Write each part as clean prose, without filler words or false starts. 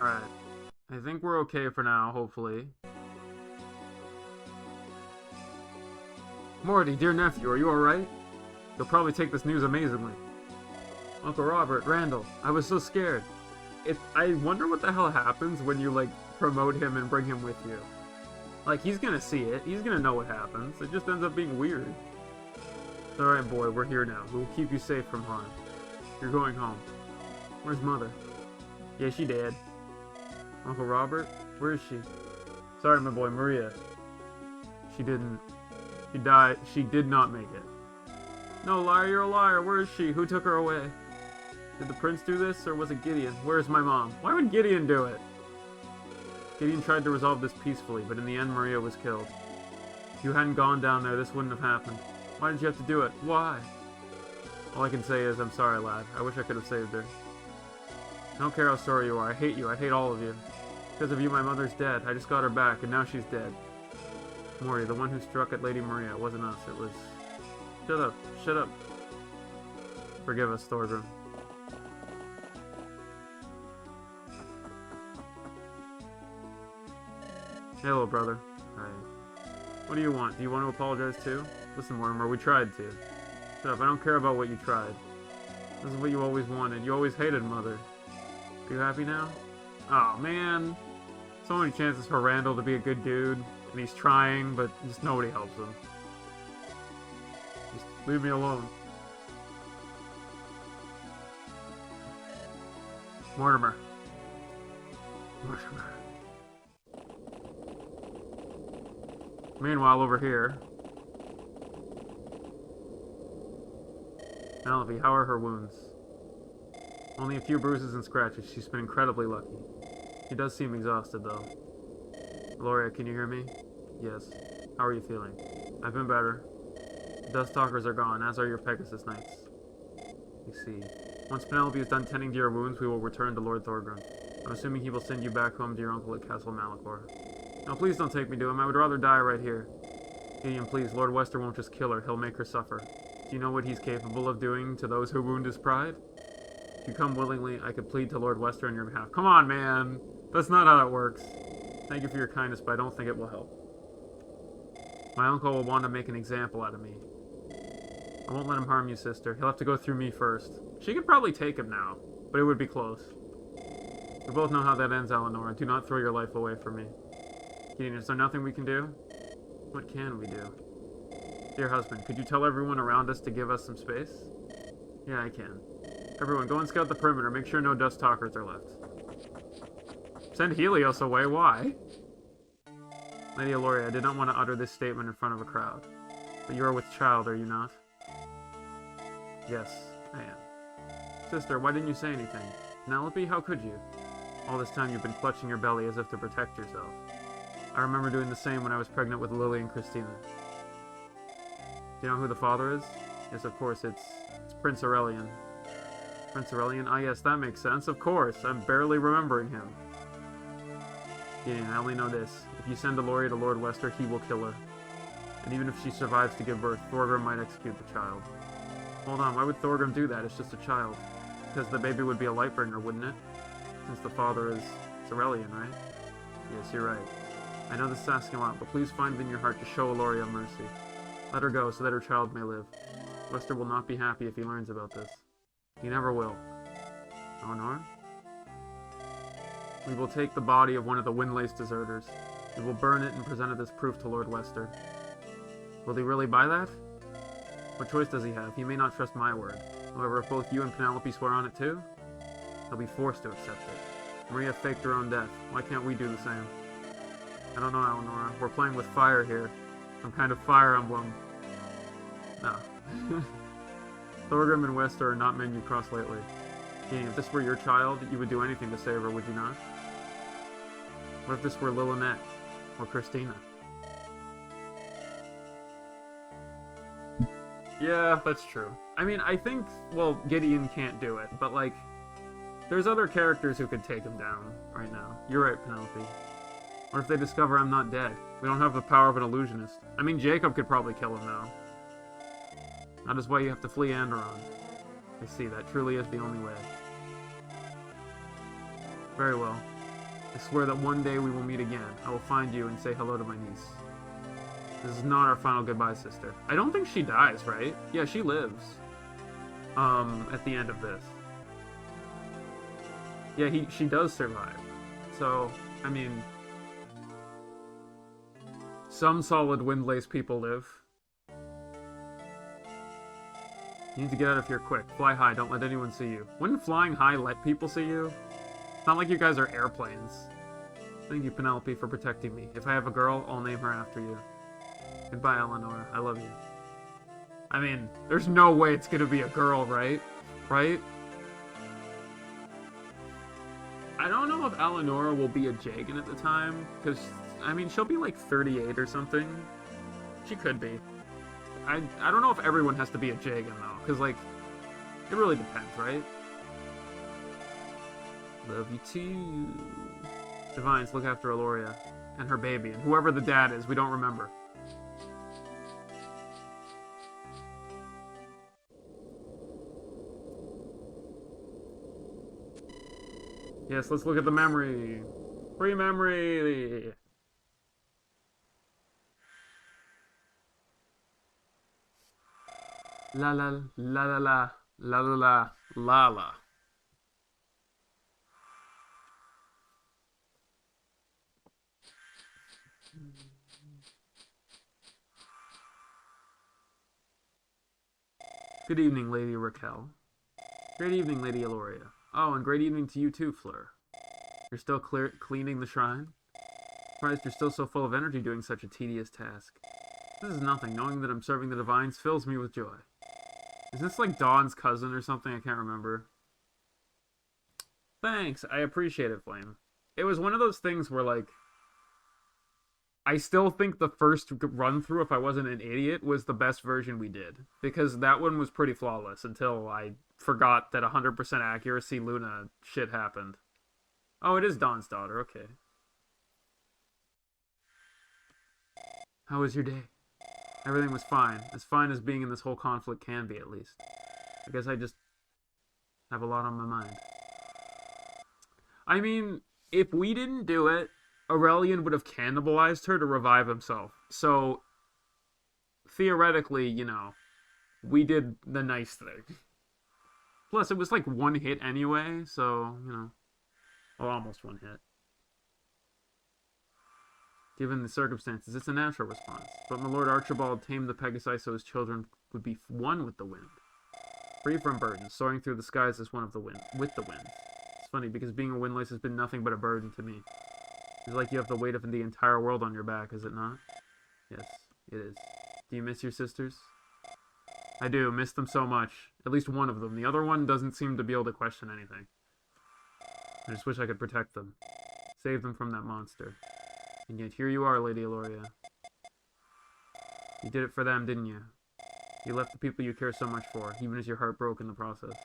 Alright. I think we're okay for now, hopefully. Morty, dear nephew, are you alright? You'll probably take this news amazingly. Uncle Robert, Randall, I was so scared. I wonder what the hell happens when you, like, promote him and bring him with you. Like, he's gonna see it. He's gonna know what happens. It just ends up being weird. It's alright, boy. We're here now. We'll keep you safe from harm. You're going home. Where's Mother? Yeah, she dead. Uncle Robert? Where is she? Sorry, my boy, Maria. She didn't. She died. She did not make it. No, liar, you're a liar. Where is she? Who took her away? Did the prince do this, or was it Gideon? Where's my mom? Why would Gideon do it? Gideon tried to resolve this peacefully, but in the end, Maria was killed. If you hadn't gone down there, this wouldn't have happened. Why did you have to do it? Why? All I can say is, I'm sorry, lad. I wish I could have saved her. I don't care how sorry you are. I hate you. I hate all of you. Because of you, my mother's dead. I just got her back, and now she's dead. Morty, the one who struck at Lady Maria, it wasn't us. It was... Shut up. Shut up. Forgive us, Thorgrim. Hey, little brother. Hi. What do you want? Do you want to apologize too? Listen, Mortimer, we tried to. Shut up, I don't care about what you tried. This is what you always wanted. You always hated Mother. Are you happy now? Oh man. So many chances for Randall to be a good dude, and he's trying, but just nobody helps him. Just leave me alone. Mortimer. Mortimer. Meanwhile, over here... Penelope, how are her wounds? Only a few bruises and scratches. She's been incredibly lucky. She does seem exhausted, though. Gloria, can you hear me? Yes. How are you feeling? I've been better. The Dust Talkers are gone, as are your Pegasus Knights. I see. Once Penelope is done tending to your wounds, we will return to Lord Thorgrim. I'm assuming he will send you back home to your uncle at Castle Malachor. Now, please don't take me to him. I would rather die right here. Gideon, please. Lord Wester won't just kill her. He'll make her suffer. Do you know what he's capable of doing to those who wound his pride? If you come willingly, I could plead to Lord Wester on your behalf. Come on, man! That's not how that works. Thank you for your kindness, but I don't think it will help. My uncle will want to make an example out of me. I won't let him harm you, sister. He'll have to go through me first. She could probably take him now, but it would be close. We both know how that ends, Eleanor. Do not throw your life away for me. Gideon, is there nothing we can do? What can we do? Dear husband, could you tell everyone around us to give us some space? Yeah, I can. Everyone, go and scout the perimeter. Make sure no Dust Talkers are left. Send Helios away? Why? Lady Aloria, I did not want to utter this statement in front of a crowd. But you are with child, are you not? Yes, I am. Sister, why didn't you say anything? Penelope, how could you? All this time you've been clutching your belly as if to protect yourself. I remember doing the same when I was pregnant with Lily and Christina. Do you know who the father is? Yes, of course, it's Prince Aurelian. Prince Aurelian? Ah, yes, that makes sense. Of course, I'm barely remembering him. Gideon, I only know this. If you send Aloria to Lord Wester, he will kill her. And even if she survives to give birth, Thorgrim might execute the child. Hold on, why would Thorgrim do that? It's just a child. Because the baby would be a Lightbringer, wouldn't it? Since the father is Aurelian, right? Yes, you're right. I know this is asking a lot, but please find it in your heart to show Aloria mercy. Let her go so that her child may live. Wester will not be happy if he learns about this. He never will. Eleanor? We will take the body of one of the Windlace deserters. We will burn it and present it as proof to Lord Wester. Will he really buy that? What choice does he have? He may not trust my word. However, if both you and Penelope swear on it too, he'll be forced to accept it. Maria faked her own death. Why can't we do the same? I don't know, Eleanor. We're playing with fire here. Some kind of fire emblem. No. Thorgrim and Wester are not men you cross lightly. Gideon, if this were your child, you would do anything to save her, would you not? What if this were Lilynette? Or Christina? Yeah, that's true. I mean, I think, well, Gideon can't do it, but, like, there's other characters who could take him down right now. You're right, Penelope. What if they discover I'm not dead? We don't have the power of an illusionist. I mean, Jacob could probably kill him now. That is why you have to flee Anderon. I see, that truly is the only way. Very well. I swear that one day we will meet again. I will find you and say hello to my niece. This is not our final goodbye, sister. I don't think she dies, right? Yeah, she lives. At the end of this. Yeah, she does survive. So, I mean... Some solid Windlace people live. You need to get out of here quick. Fly high, don't let anyone see you. Wouldn't flying high let people see you? It's not like you guys are airplanes. Thank you, Penelope, for protecting me. If I have a girl, I'll name her after you. Goodbye, Eleanor. I love you. I mean, there's no way it's gonna be a girl, right? Right? I don't know if Eleanor will be a Jagan at the time, because, I mean, she'll be like 38 or something. She could be. I don't know if everyone has to be a Jagan, though, because, like, it really depends, right? Love you too. Divines, look after Aloria and her baby, and whoever the dad is, we don't remember. Yes, let's look at the memory. Free memory! La la la la la la la la la la. Good evening, Lady Raquel. Great evening, Lady Aloria. Oh, and great evening to you too, Fleur. You're still cleaning the shrine? Surprised you're still so full of energy doing such a tedious task. This is nothing. Knowing that I'm serving the divines fills me with joy. Is this like Dawn's cousin or something? I can't remember. Thanks. I appreciate it, Flame. It was one of those things where, like, I still think the first run-through, if I wasn't an idiot, was the best version we did. Because that one was pretty flawless until I forgot that 100% accuracy Luna shit happened. Oh, it is Dawn's daughter. Okay. How was your day? Everything was fine. As fine as being in this whole conflict can be, at least. I guess I just have a lot on my mind. I mean, if we didn't do it, Aurelian would have cannibalized her to revive himself. So, theoretically, you know, we did the nice thing. Plus, it was like one hit anyway, so, you know. Well, almost one hit. Given the circumstances, it's a natural response. But my Lord Archibald tamed the Pegasi so his children would be one with the wind. Free from burdens, soaring through the skies as one of the wind, with the wind. It's funny, because being a windlace has been nothing but a burden to me. It's like you have the weight of the entire world on your back, is it not? Yes, it is. Do you miss your sisters? I do, miss them so much. At least one of them. The other one doesn't seem to be able to question anything. I just wish I could protect them. Save them from that monster. And yet here you are, Lady Aloria. You did it for them, didn't you? You left the people you care so much for, even as your heart broke in the process.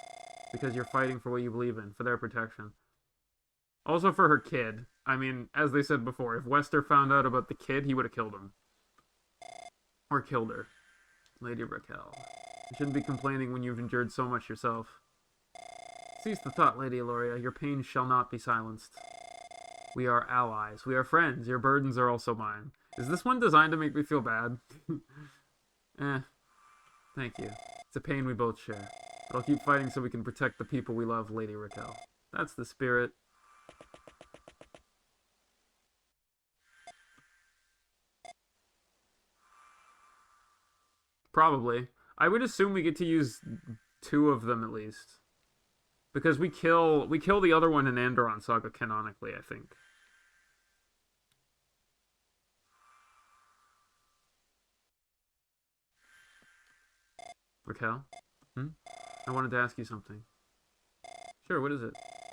Because you're fighting for what you believe in, for their protection. Also for her kid. I mean, as they said before, if Wester found out about the kid, he would have killed him. Or killed her. Lady Raquel. You shouldn't be complaining when you've endured so much yourself. Cease the thought, Lady Aloria. Your pain shall not be silenced. We are allies. We are friends. Your burdens are also mine. Is this one designed to make me feel bad? Thank you. It's a pain we both share. But I'll keep fighting so we can protect the people we love, Lady Raquel. That's the spirit. Probably. I would assume we get to use 2 of them at least. Because we kill the other one in Andron Saga canonically, I think. Raquel? I wanted to ask you something. Sure, what is it?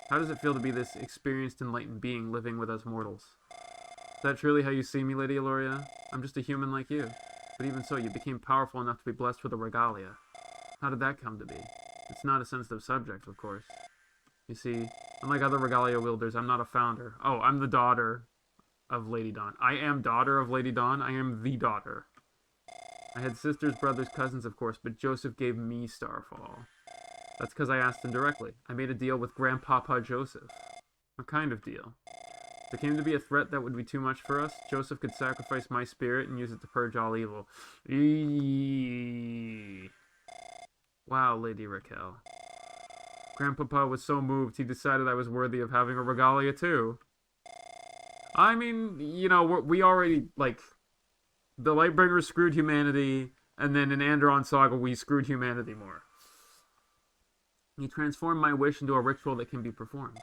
How does it feel to be this experienced, enlightened being living with us mortals? Is that truly how you see me, Lady Aloria? I'm just a human like you. But even so, you became powerful enough to be blessed with a regalia. How did that come to be? It's not a sensitive subject, of course. You see, unlike other regalia wielders, I'm not a founder. Oh, I'm the daughter of Lady Dawn. I am daughter of Lady Dawn. I am the daughter. I had sisters, brothers, cousins, of course, but Joseph gave me Starfall. That's because I asked him directly. I made a deal with Grandpapa Joseph. What kind of deal? If there came to be a threat that would be too much for us, Joseph could sacrifice my spirit and use it to purge all evil. Eeeeee. Wow, Lady Raquel. Grandpapa was so moved he decided I was worthy of having a regalia too. I mean, you know, we already, like, the Lightbringers screwed humanity, and then in Andron Saga we screwed humanity more. He transformed my wish into a ritual that can be performed.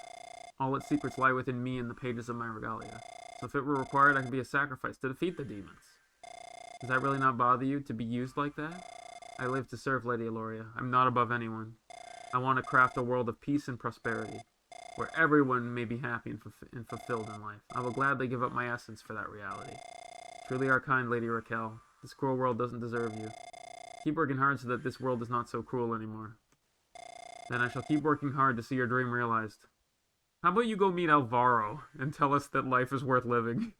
All its secrets lie within me and the pages of my regalia. So if it were required, I could be a sacrifice to defeat the demons. Does that really not bother you, to be used like that? I live to serve Lady Eloria. I'm not above anyone. I want to craft a world of peace and prosperity, where everyone may be happy and fulfilled in life. I will gladly give up my essence for that reality. Truly are kind, Lady Raquel. This cruel world doesn't deserve you. Keep working hard so that this world is not so cruel anymore. Then I shall keep working hard to see your dream realized. How about you go meet Alvaro and tell us that life is worth living?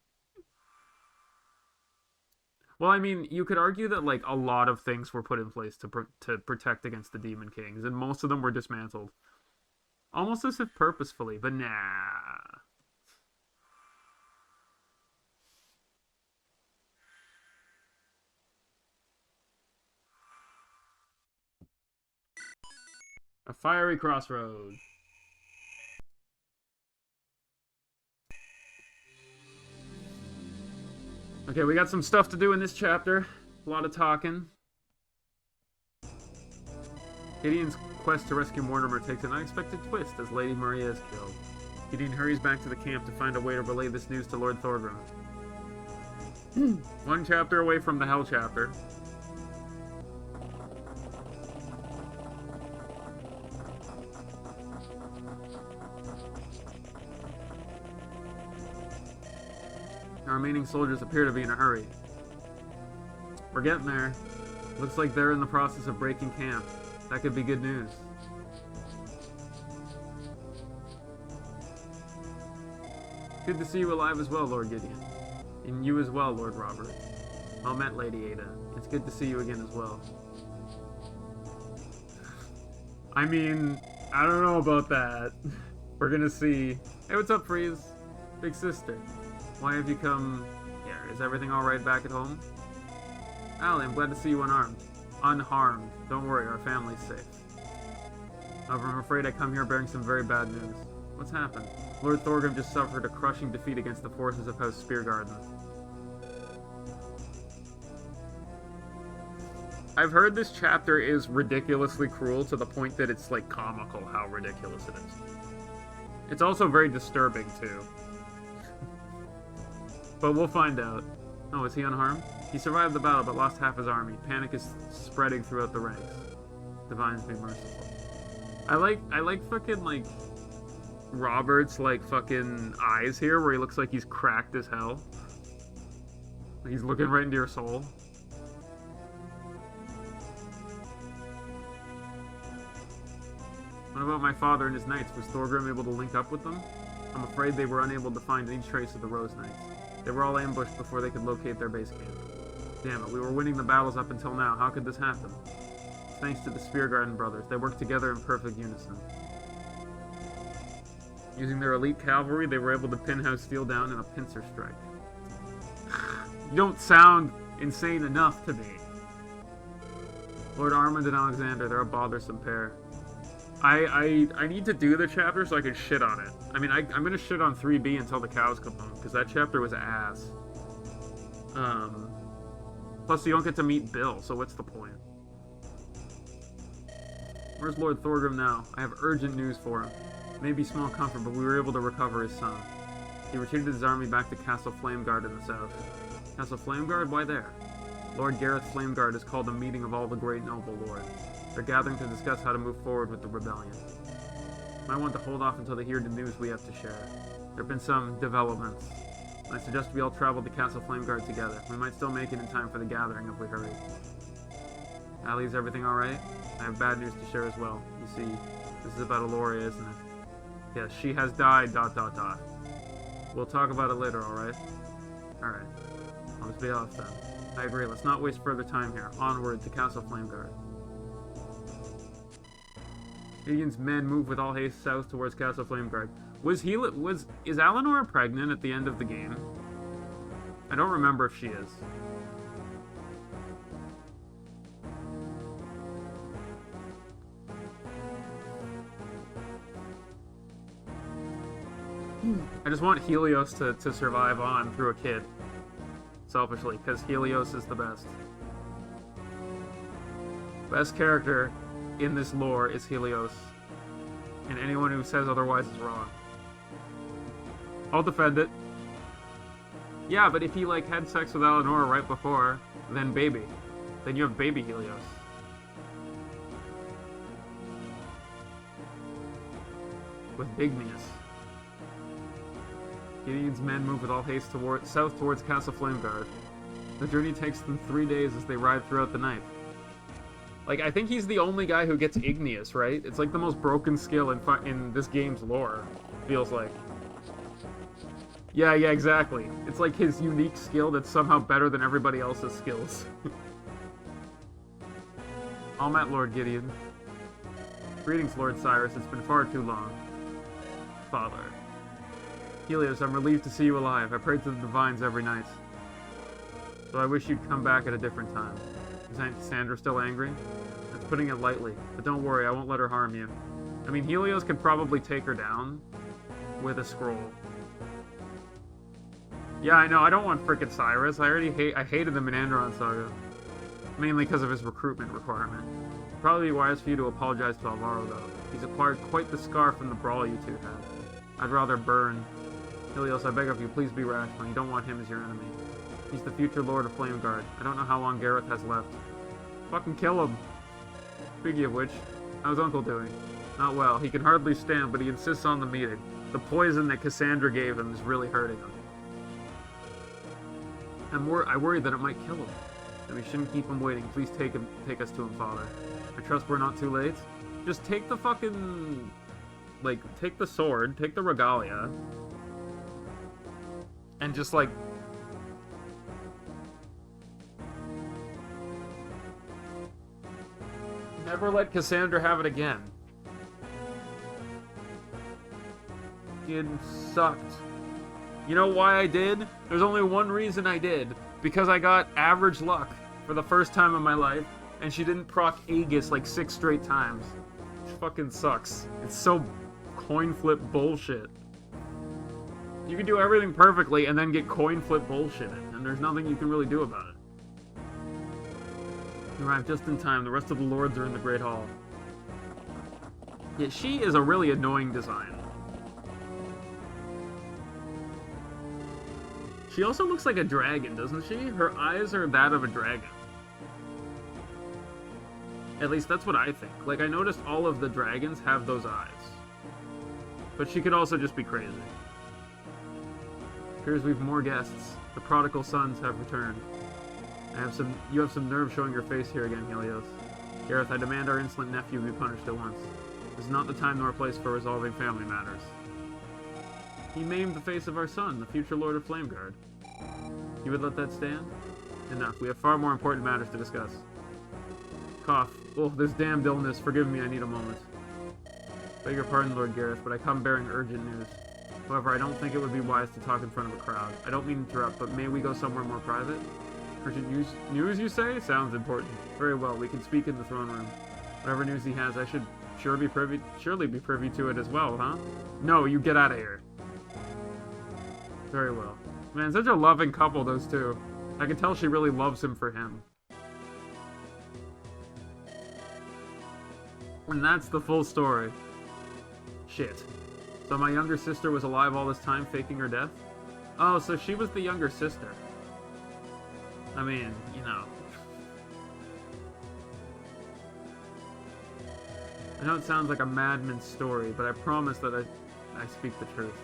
Well, I mean, you could argue that, like, a lot of things were put in place to protect against the Demon Kings, and most of them were dismantled. Almost as if purposefully, but nah. A fiery crossroad. Okay, we got some stuff to do in this chapter. A lot of talking. Gideon's quest to rescue Mortimer takes an unexpected twist as Lady Maria is killed. Gideon hurries back to the camp to find a way to relay this news to Lord Thorgrim. One chapter away from the Hell chapter. Our remaining soldiers appear to be in a hurry. We're getting there. Looks like they're in the process of breaking camp. That could be good news. Good to see you alive as well, Lord Gideon. And you as well, Lord Robert. Well met, Lady Ada. It's good to see you again as well. I mean, I don't know about that. We're gonna see. Hey, what's up, Freeze? Big sister. Why have you come here? Is everything alright back at home? Allie, I'm glad to see you unarmed. Unharmed. Don't worry, our family's safe. However, I'm afraid I come here bearing some very bad news. What's happened? Lord Thorgrim just suffered a crushing defeat against the forces of House Speargarden. I've heard this chapter is ridiculously cruel to the point that it's, like, comical how ridiculous it is. It's also very disturbing, too. But we'll find out. Oh, is he unharmed? He survived the battle but lost half his army. Panic is spreading throughout the ranks. Divines be merciful. I like fucking, like, Robert's, like, fucking eyes here, where he looks like he's cracked as hell. He's looking right into your soul. What about my father and his knights? Was Thorgrim able to link up with them? I'm afraid they were unable to find any trace of the Rose Knights. They were all ambushed before they could locate their base camp. Damn it, we were winning the battles up until now. How could this happen? It's thanks to the Speargarden brothers. They worked together in perfect unison. Using their elite cavalry, they were able to pin House Steel down in a pincer strike. You don't sound insane enough to me. Lord Armand and Alexander, they're a bothersome pair. I need to do the chapter so I can shit on it. I mean, I'm gonna shit on 3B until the cows come home, because that chapter was ass. Plus you don't get to meet Bill, so what's the point? Where's Lord Thorgrim now? I have urgent news for him. Maybe small comfort, but we were able to recover his son. He retreated his army back to Castle Flameguard in the south. Castle Flameguard? Why there? Lord Gareth Flameguard has called a meeting of all the great noble lords. They're gathering to discuss how to move forward with the rebellion. Might want to hold off until they hear the news we have to share. There have been some developments. I suggest we all travel to Castle Flameguard together. We might still make it in time for the gathering if we hurry. Allie, is everything alright? I have bad news to share as well. You see, this is about Eloria, isn't it? Yes, she has died, ... We'll talk about it later, alright? Alright. I'll just be off then. I agree, let's not waste further time here. Onward to Castle Flameguard. Gideon's men move with all haste south towards Castle Flameguard. Is Eleanor pregnant at the end of the game? I don't remember if she is. I just want Helios to survive on through a kid. Selfishly, because Helios is the best. Best character in this lore is Helios. And anyone who says otherwise is wrong. I'll defend it. Yeah, but if he, like, had sex with Eleanor right before, then baby. Then you have baby Helios. With Igneous. Gideon's men move with all haste south towards Castle Flameguard. The journey takes them 3 days as they ride throughout the night. Like, I think he's the only guy who gets Igneous, right? It's like the most broken skill in this game's lore, feels like. Yeah, exactly. It's like his unique skill that's somehow better than everybody else's skills. I'll met Lord Gideon. Greetings, Lord Cyrus. It's been far too long. Father. Helios, I'm relieved to see you alive. I pray to the divines every night. So I wish you'd come back at a different time. Is Cassandra still angry? That's putting it lightly. But don't worry, I won't let her harm you. I mean, Helios could probably take her down with a scroll. Yeah, I know. I don't want frickin' Cyrus. I hated him in Andron Saga. Mainly because of his recruitment requirement. It'd probably be wise for you to apologize to Alvaro, though. He's acquired quite the scar from the brawl you two had. I'd rather burn. Helios, I beg of you, please be rational. You don't want him as your enemy. He's the future Lord of Flameguard. I don't know how long Gareth has left. Fucking kill him. Speaking of which, how's Uncle doing? Not well. He can hardly stand, but he insists on the meeting. The poison that Cassandra gave him is really hurting him. I worry that it might kill him. And we shouldn't keep him waiting. Please take us to him, Father. I trust we're not too late. Just take the fucking... Like, take the sword, take the regalia, and just, like... Never let Cassandra have it again. It sucked. You know why I did? There's only one reason I did. Because I got average luck for the first time in my life, and she didn't proc Aegis like 6 straight times. Which fucking sucks. It's so coin flip bullshit. You can do everything perfectly and then get coin flip bullshitted, and there's nothing you can really do about it. You arrived just in time. The rest of the lords are in the Great Hall. Yeah, she is a really annoying design. She also looks like a dragon, doesn't she? Her eyes are that of a dragon. At least that's what I think. Like, I noticed all of the dragons have those eyes. But she could also just be crazy. Appears we've more guests. The prodigal sons have returned. You have some nerve showing your face here again, Helios. Gareth, I demand our insolent nephew be punished at once. This is not the time nor place for resolving family matters. He maimed the face of our son, the future Lord of Flameguard. You would let that stand? Enough. We have far more important matters to discuss. Cough. Oh, this damned illness. Forgive me, I need a moment. Beg your pardon, Lord Gareth, but I come bearing urgent news. However, I don't think it would be wise to talk in front of a crowd. I don't mean to interrupt, but may we go somewhere more private? Urgent news, you say? Sounds important. Very well, we can speak in the throne room. Whatever news he has, I should surely be privy to it as well, huh? No, you get out of here. Very well. Man, such a loving couple, those two. I can tell she really loves him for him. And that's the full story. Shit. So my younger sister was alive all this time, faking her death? Oh, so she was the younger sister. I mean, you know. I know it sounds like a madman's story, but I promise that I speak the truth.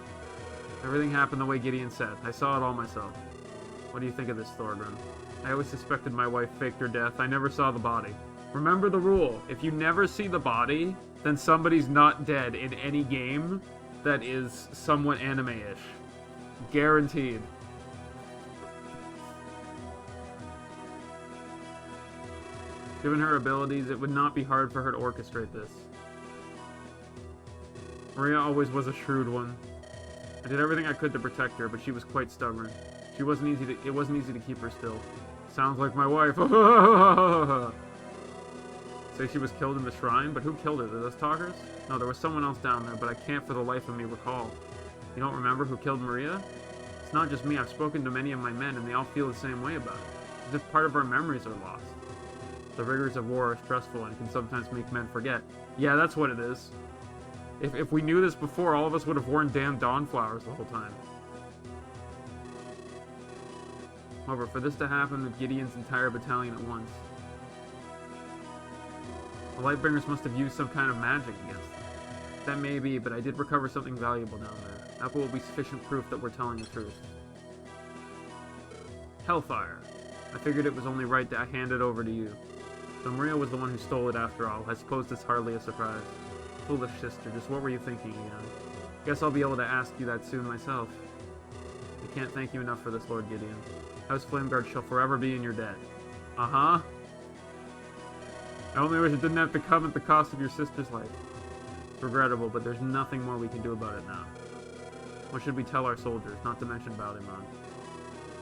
Everything happened the way Gideon said. I saw it all myself. What do you think of this, Thorgrim? I always suspected my wife faked her death. I never saw the body. Remember the rule. If you never see the body, then somebody's not dead in any game that is somewhat anime-ish. Guaranteed. Given her abilities, it would not be hard for her to orchestrate this. Maria always was a shrewd one. I did everything I could to protect her, but she was quite stubborn. It wasn't easy to keep her still. Sounds like my wife. Say she was killed in the shrine, but who killed her? The Dust Talkers? No, there was someone else down there, but I can't for the life of me recall. You don't remember who killed Maria? It's not just me. I've spoken to many of my men, and they all feel the same way about it. As if part of our memories are lost. The rigors of war are stressful and can sometimes make men forget. Yeah, that's what it is. If we knew this before, all of us would have worn damn dawn flowers the whole time. However, for this to happen with Gideon's entire battalion at once, the Lightbringers must have used some kind of magic against them. That may be, but I did recover something valuable down there. That will be sufficient proof that we're telling the truth. Hellfire. I figured it was only right that I hand it over to you. So Maria was the one who stole it after all. I suppose it's hardly a surprise. Foolish sister, just what were you thinking again? Guess I'll be able to ask you that soon myself. I can't thank you enough for this, Lord Gideon. House Flameguard shall forever be in your debt. Uh-huh. I only wish it didn't have to come at the cost of your sister's life. It's regrettable, but there's nothing more we can do about it now. What should we tell our soldiers, not to mention Valdemar?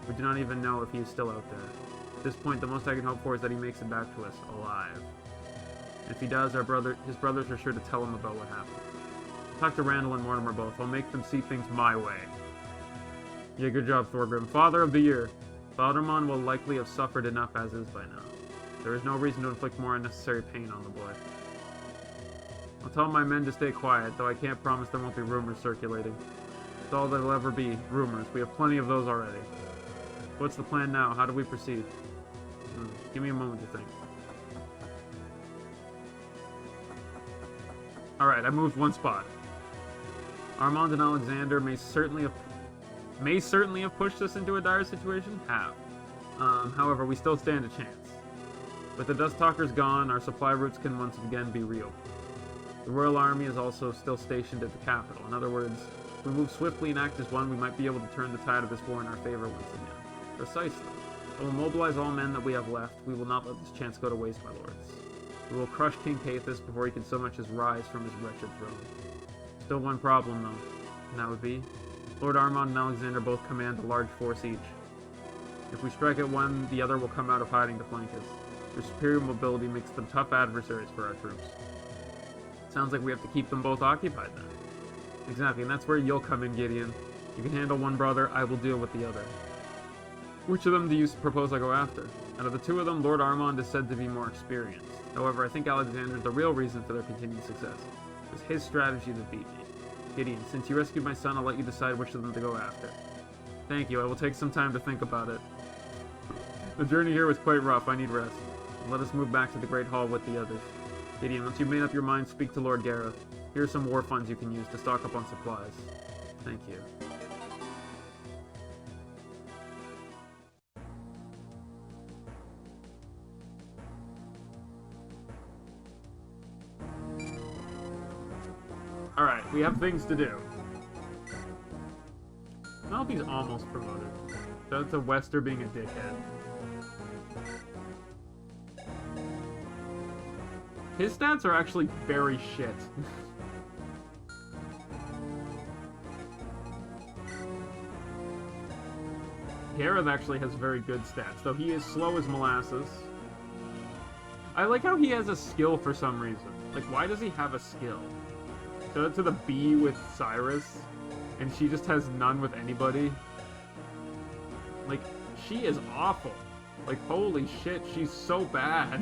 We do not even know if he is still out there. At this point, the most I can hope for is that he makes it back to us, alive. And if he does, his brothers are sure to tell him about what happened. Talk to Randall and Mortimer both. I'll make them see things my way. Yeah, good job, Thorgrim. Father of the Year. Valdemar will likely have suffered enough as is by now. There is no reason to inflict more unnecessary pain on the boy. I'll tell my men to stay quiet, though I can't promise there won't be rumors circulating. It's all there'll ever be, rumors. We have plenty of those already. What's the plan now? How do we proceed? Give me a moment to think. Alright, I moved one spot. Armand and Alexander may certainly have pushed us into a dire situation. However, we still stand a chance. With the Dust Talkers gone, our supply routes can once again be reopened. The Royal Army is also still stationed at the capital. In other words, if we move swiftly and act as one, we might be able to turn the tide of this war in our favor once again. Precisely. I will mobilize all men that we have left. We will not let this chance go to waste, my lords. We will crush King Caithus before he can so much as rise from his wretched throne. Still one problem, though, and that would be, Lord Armand and Alexander both command a large force each. If we strike at one, the other will come out of hiding to flank us. Their superior mobility makes them tough adversaries for our troops. Sounds like we have to keep them both occupied then. Exactly, and that's where you'll come in, Gideon. You can handle one brother, I will deal with the other. Which of them do you propose I go after? Out of the two of them, Lord Armand is said to be more experienced. However, I think Alexander's the real reason for their continued success. It was his strategy that beat me. Gideon, since you rescued my son, I'll let you decide which of them to go after. Thank you, I will take some time to think about it. The journey here was quite rough, I need rest. Let us move back to the Great Hall with the others. Gideon, once you've made up your mind, speak to Lord Gareth. Here are some war funds you can use to stock up on supplies. Thank you. Alright, we have things to do. Penelope's almost promoted. Shout out to Wester being a dickhead. His stats are actually very shit. Gareth actually has very good stats, though he is slow as molasses. I like how he has a skill for some reason. Like, why does he have a skill? Shout out to the bee with Cyrus, and she just has none with anybody. Like, she is awful. Like, holy shit, she's so bad.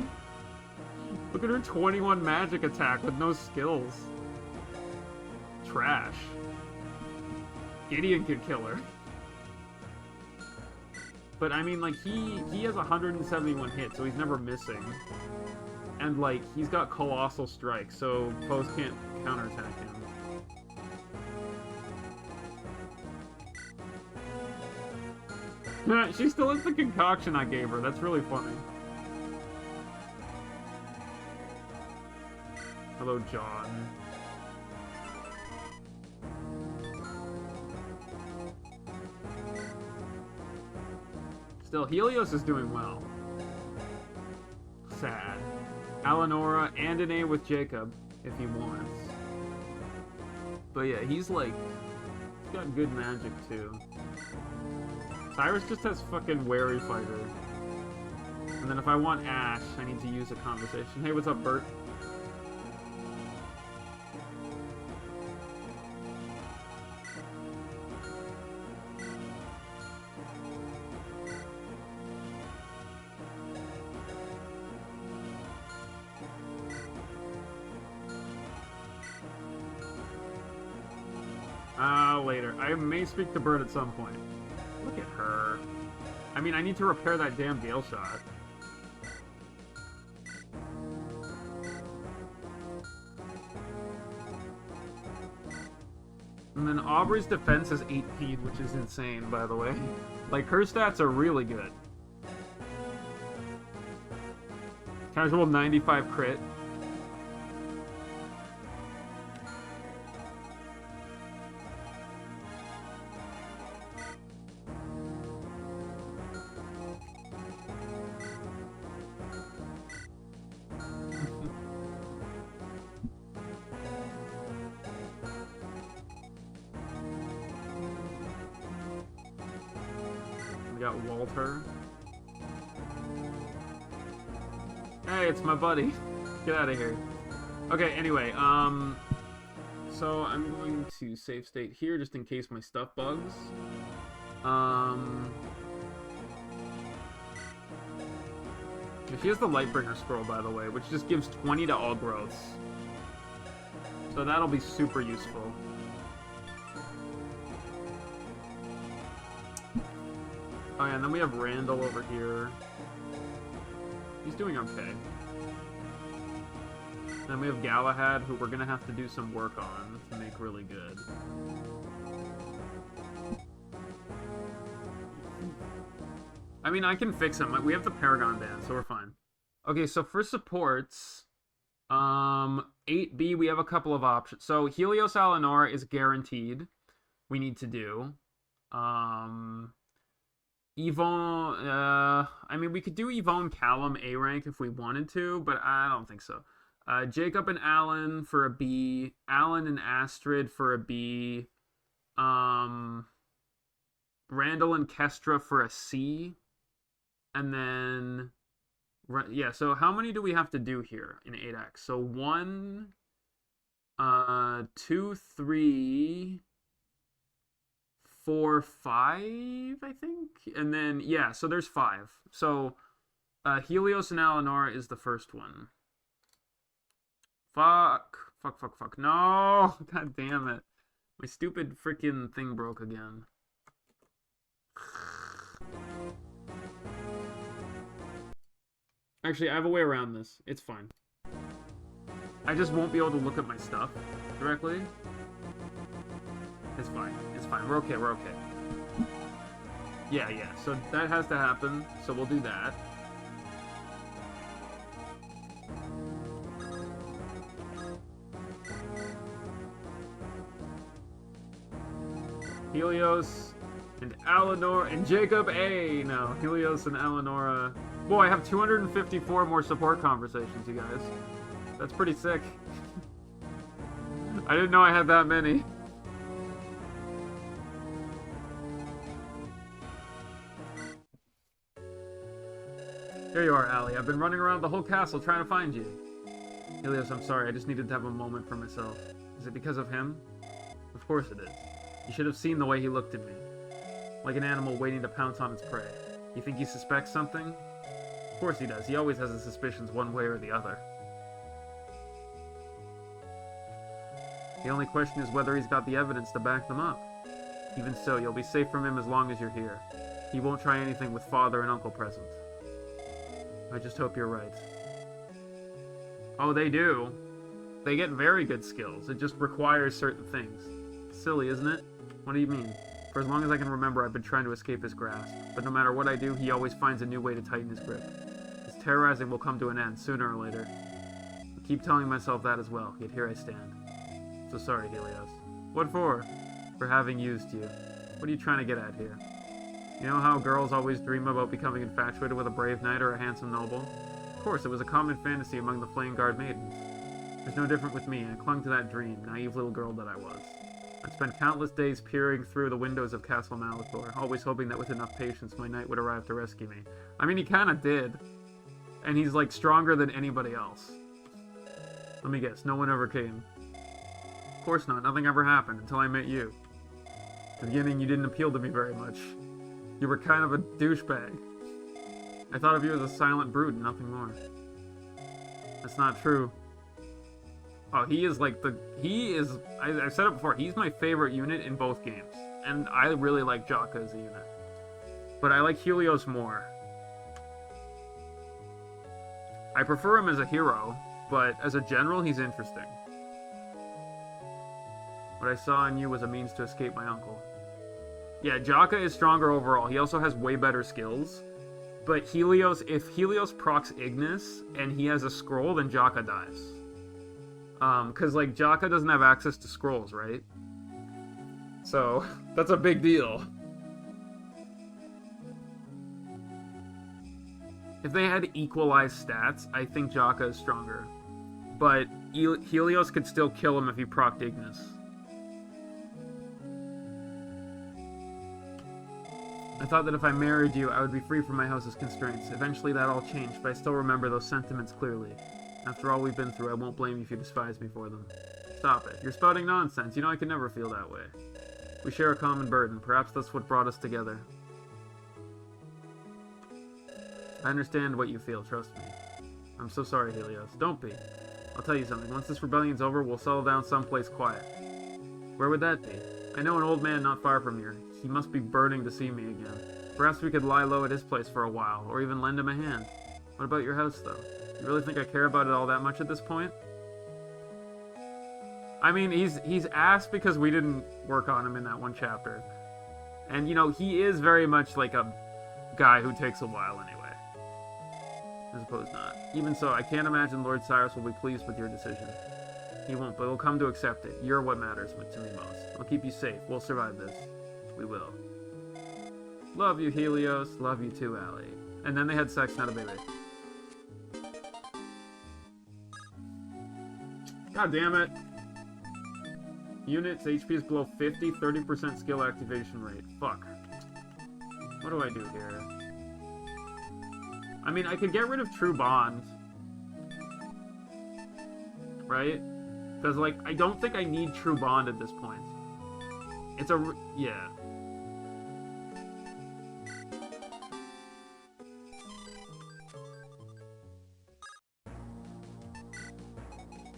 Look at her 21 magic attack with no skills. Trash. Gideon could kill her. But, I mean, like, he has 171 hits, so he's never missing. And, like, he's got Colossal Strike, so foes can't counterattack him. She still has the concoction I gave her. That's really funny. Hello, John. Still, Helios is doing well. Sad. Eleonora and an A with Jacob, if he wants. But yeah, he's like... got good magic, too. Cyrus just has fucking Wary Fighter. And then if I want Ash, I need to use a conversation. Hey, what's up, Burt? Later. I may speak to Burt at some point. Look at her. I mean, I need to repair that damn Gale Shot. And then Aubrey's defense is 18, which is insane, by the way. Like, her stats are really good. Casual 95 crit. We got Walter. Hey, it's my buddy. Get out of here. Okay, anyway, so I'm going to save state here just in case my stuff bugs. She has the Lightbringer scroll, by the way, which just gives 20 to all growths. So that'll be super useful. Oh yeah, and then we have Randall over here. He's doing okay. Then we have Galahad, who we're gonna have to do some work on to make really good. I mean, I can fix him. We have the Paragon Band, so we're fine. Okay, so for supports, 8B, we have a couple of options. So Helios Alenor is guaranteed. We need to do. Yvonne, I mean, we could do Yvonne Callum A rank if we wanted to, but I don't think so. Jacob and Alan for a B. Alan and Astrid for a B. Randall and Kestra for a C. And then, yeah, so how many do we have to do here in 8X? So 1, 2, 3, 4, 5, I think? And then, yeah, so there's 5. So, Helios and Alenor is the first one. Fuck. No! God damn it. My stupid freaking thing broke again. Actually, I have a way around this. It's fine. I just won't be able to look at my stuff directly. It's fine. It's fine. We're okay. We're okay. Yeah. So that has to happen. So we'll do that. Helios and Alenor and Jacob A. No, Helios and Alenora. Boy, I have 254 more support conversations, you guys. That's pretty sick. I didn't know I had that many. There you are, Allie. I've been running around the whole castle trying to find you. Helios, I'm sorry. I just needed to have a moment for myself. Is it because of him? Of course it is. You should have seen the way he looked at me. Like an animal waiting to pounce on its prey. You think he suspects something? Of course he does. He always has his suspicions one way or the other. The only question is whether he's got the evidence to back them up. Even so, you'll be safe from him as long as you're here. He won't try anything with father and uncle present. I just hope you're right. Oh, they do. They get very good skills. It just requires certain things. Silly, isn't it? What do you mean? For as long as I can remember, I've been trying to escape his grasp. But no matter what I do, he always finds a new way to tighten his grip. His terrorizing will come to an end, sooner or later. I keep telling myself that as well, yet here I stand. So sorry, Helios. What for? For having used you. What are you trying to get at here? You know how girls always dream about becoming infatuated with a brave knight or a handsome noble? Of course, it was a common fantasy among the Flame Guard maidens. It was no different with me, and I clung to that dream, naive little girl that I was. I'd spent countless days peering through the windows of Castle Malachor, always hoping that with enough patience my knight would arrive to rescue me. I mean, he kind of did. And he's, like, stronger than anybody else. Let me guess, no one ever came. Of course not, nothing ever happened until I met you. At the beginning, you didn't appeal to me very much. You were kind of a douchebag. I thought of you as a silent brute and nothing more. That's not true. Oh, he is like I've said it before, he's my favorite unit in both games. And I really like Jaka as a unit. But I like Helios more. I prefer him as a hero, but as a general, he's interesting. What I saw in you was a means to escape my uncle. Yeah, Jaka is stronger overall. He also has way better skills. But Helios, if Helios procs Ignis and he has a scroll, then Jaka dies. Because, like, Jaka doesn't have access to scrolls, right? So, that's a big deal. If they had equalized stats, I think Jaka is stronger. But Helios could still kill him if he procced Ignis. I thought that if I married you, I would be free from my house's constraints. Eventually that all changed, but I still remember those sentiments clearly. After all we've been through, I won't blame you if you despise me for them. Stop it. You're spouting nonsense. You know I could never feel that way. We share a common burden. Perhaps that's what brought us together. I understand what you feel, trust me. I'm so sorry, Helios. Don't be. I'll tell you something. Once this rebellion's over, we'll settle down someplace quiet. Where would that be? I know an old man not far from here. He must be burning to see me again. Perhaps we could lie low at his place for a while, or even lend him a hand. What about your house, though? You really think I care about it all that much at this point? I mean, he's asked because we didn't work on him in that one chapter. And, you know, he is very much like a guy who takes a while anyway. I suppose not. Even so, I can't imagine Lord Cyrus will be pleased with your decision. He won't, but he'll come to accept it. You're what matters to me most. I'll keep you safe. We'll survive this. We will. Love you, Helios. Love you too, Allie. And then they had sex and had a baby. God damn it. Units, HP is below 50, 30% skill activation rate. Fuck. What do I do here? I mean, I could get rid of True Bond. Right? Because, like, I don't think I need True Bond at this point. It's a... yeah.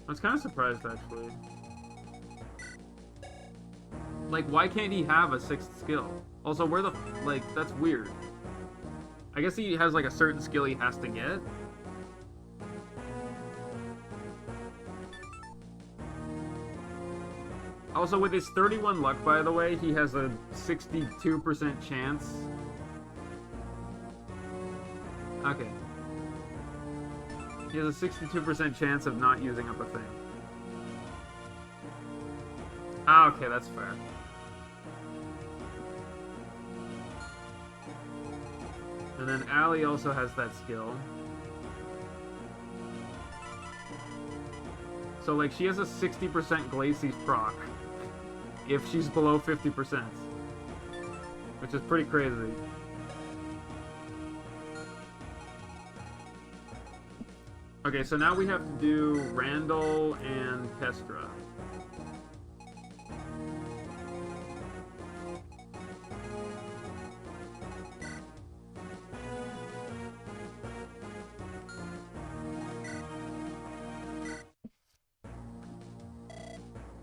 I was kind of surprised, actually. Like, why can't he have a 6th skill? Also, where the... like, that's weird. I guess he has, like, a certain skill he has to get. Also, with his 31 luck, by the way, he has a 62% chance. Okay. He has a 62% chance of not using up a thing. Ah, okay, that's fair. And then Allie also has that skill. So, like, she has a 60% Glacis proc if she's below 50%. Which is pretty crazy. Okay, so now we have to do Randall and Kestra.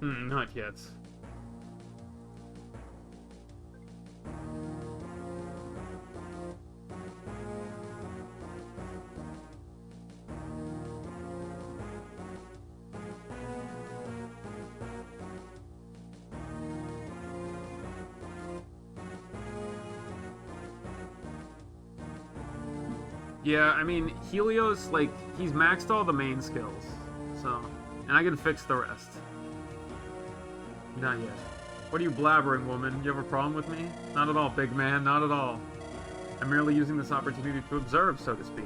Not yet. Yeah, I mean, Helios, like, he's maxed all the main skills, so... and I can fix the rest. Not yet. What are you blabbering, woman? You have a problem with me? Not at all, big man, not at all. I'm merely using this opportunity to observe, so to speak.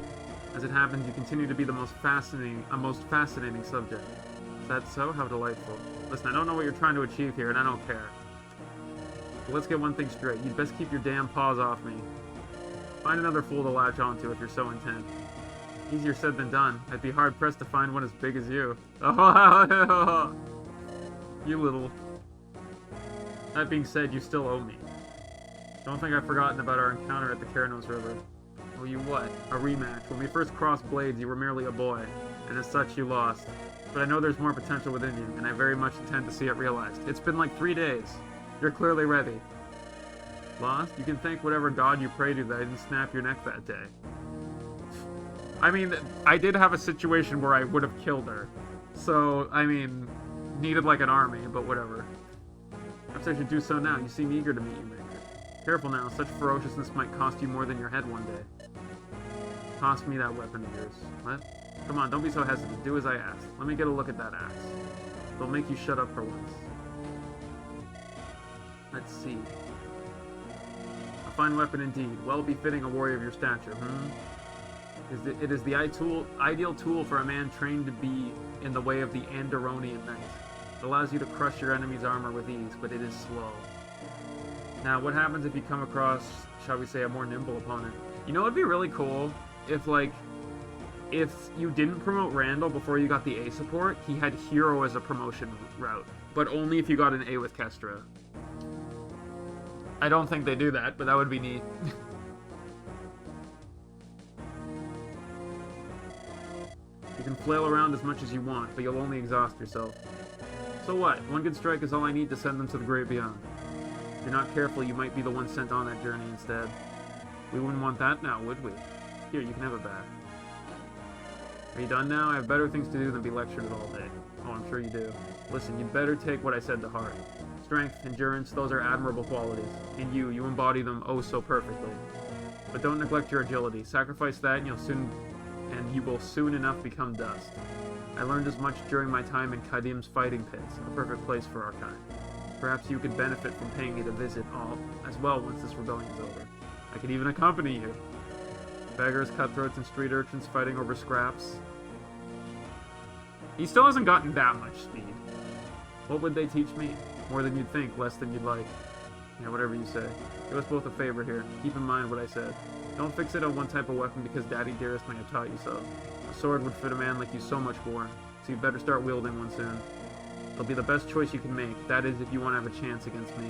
As it happens, you continue to be the most fascinating subject. Is that so? How delightful. Listen, I don't know what you're trying to achieve here, and I don't care. But let's get one thing straight. You'd best keep your damn paws off me. Find another fool to latch onto if you're so intent. Easier said than done. I'd be hard-pressed to find one as big as you. Oh, you little... That being said, you still owe me. Don't think I've forgotten about our encounter at the Keranos River. Well, you what? A rematch. When we first crossed blades, you were merely a boy, and as such, you lost. But I know there's more potential within you, and I very much intend to see it realized. It's been like 3 days. You're clearly ready. Lost? You can thank whatever god you pray to that I didn't snap your neck that day. I mean, I did have a situation where I would have killed her. So, I mean, needed like an army, but whatever. Perhaps I should do so now. You seem eager to meet you, Maker. Careful now, such ferociousness might cost you more than your head one day. Toss me that weapon of yours. What? Come on, don't be so hesitant. Do as I ask. Let me get a look at that axe. It'll make you shut up for once. Let's see. A fine weapon indeed. Well befitting a warrior of your stature, It is the ideal tool for a man trained to be in the way of the Anderonian knight. It allows you to crush your enemy's armor with ease, but it is slow. Now, what happens if you come across, shall we say, a more nimble opponent? You know, it'd be really cool if, like, if you didn't promote Randall before you got the A support, he had Hero as a promotion route, but only if you got an A with Kestra. I don't think they do that, but that would be neat. You can flail around as much as you want, but you'll only exhaust yourself. So what? One good strike is all I need to send them to the great beyond. If you're not careful, you might be the one sent on that journey instead. We wouldn't want that now, would we? Here, you can have it back. Are you done now? I have better things to do than be lectured at all day. Oh, I'm sure you do. Listen, you'd better take what I said to heart. Strength, endurance, those are admirable qualities. In you embody them oh so perfectly. But don't neglect your agility. Sacrifice that and you will soon enough become dust. I learned as much during my time in Kadim's fighting pits, a perfect place for our kind. Perhaps you could benefit from paying me a visit all as well once this rebellion is over. I could even accompany you. Beggars, cutthroats, and street urchins fighting over scraps. He still hasn't gotten that much speed. What would they teach me? More than you'd think, less than you'd like. Yeah, whatever you say. Do us both a favor here. Keep in mind what I said. Don't fixate on one type of weapon because Daddy Dearest may have taught you so. A sword would fit a man like you so much more, so you'd better start wielding one soon. It'll be the best choice you can make, that is if you want to have a chance against me.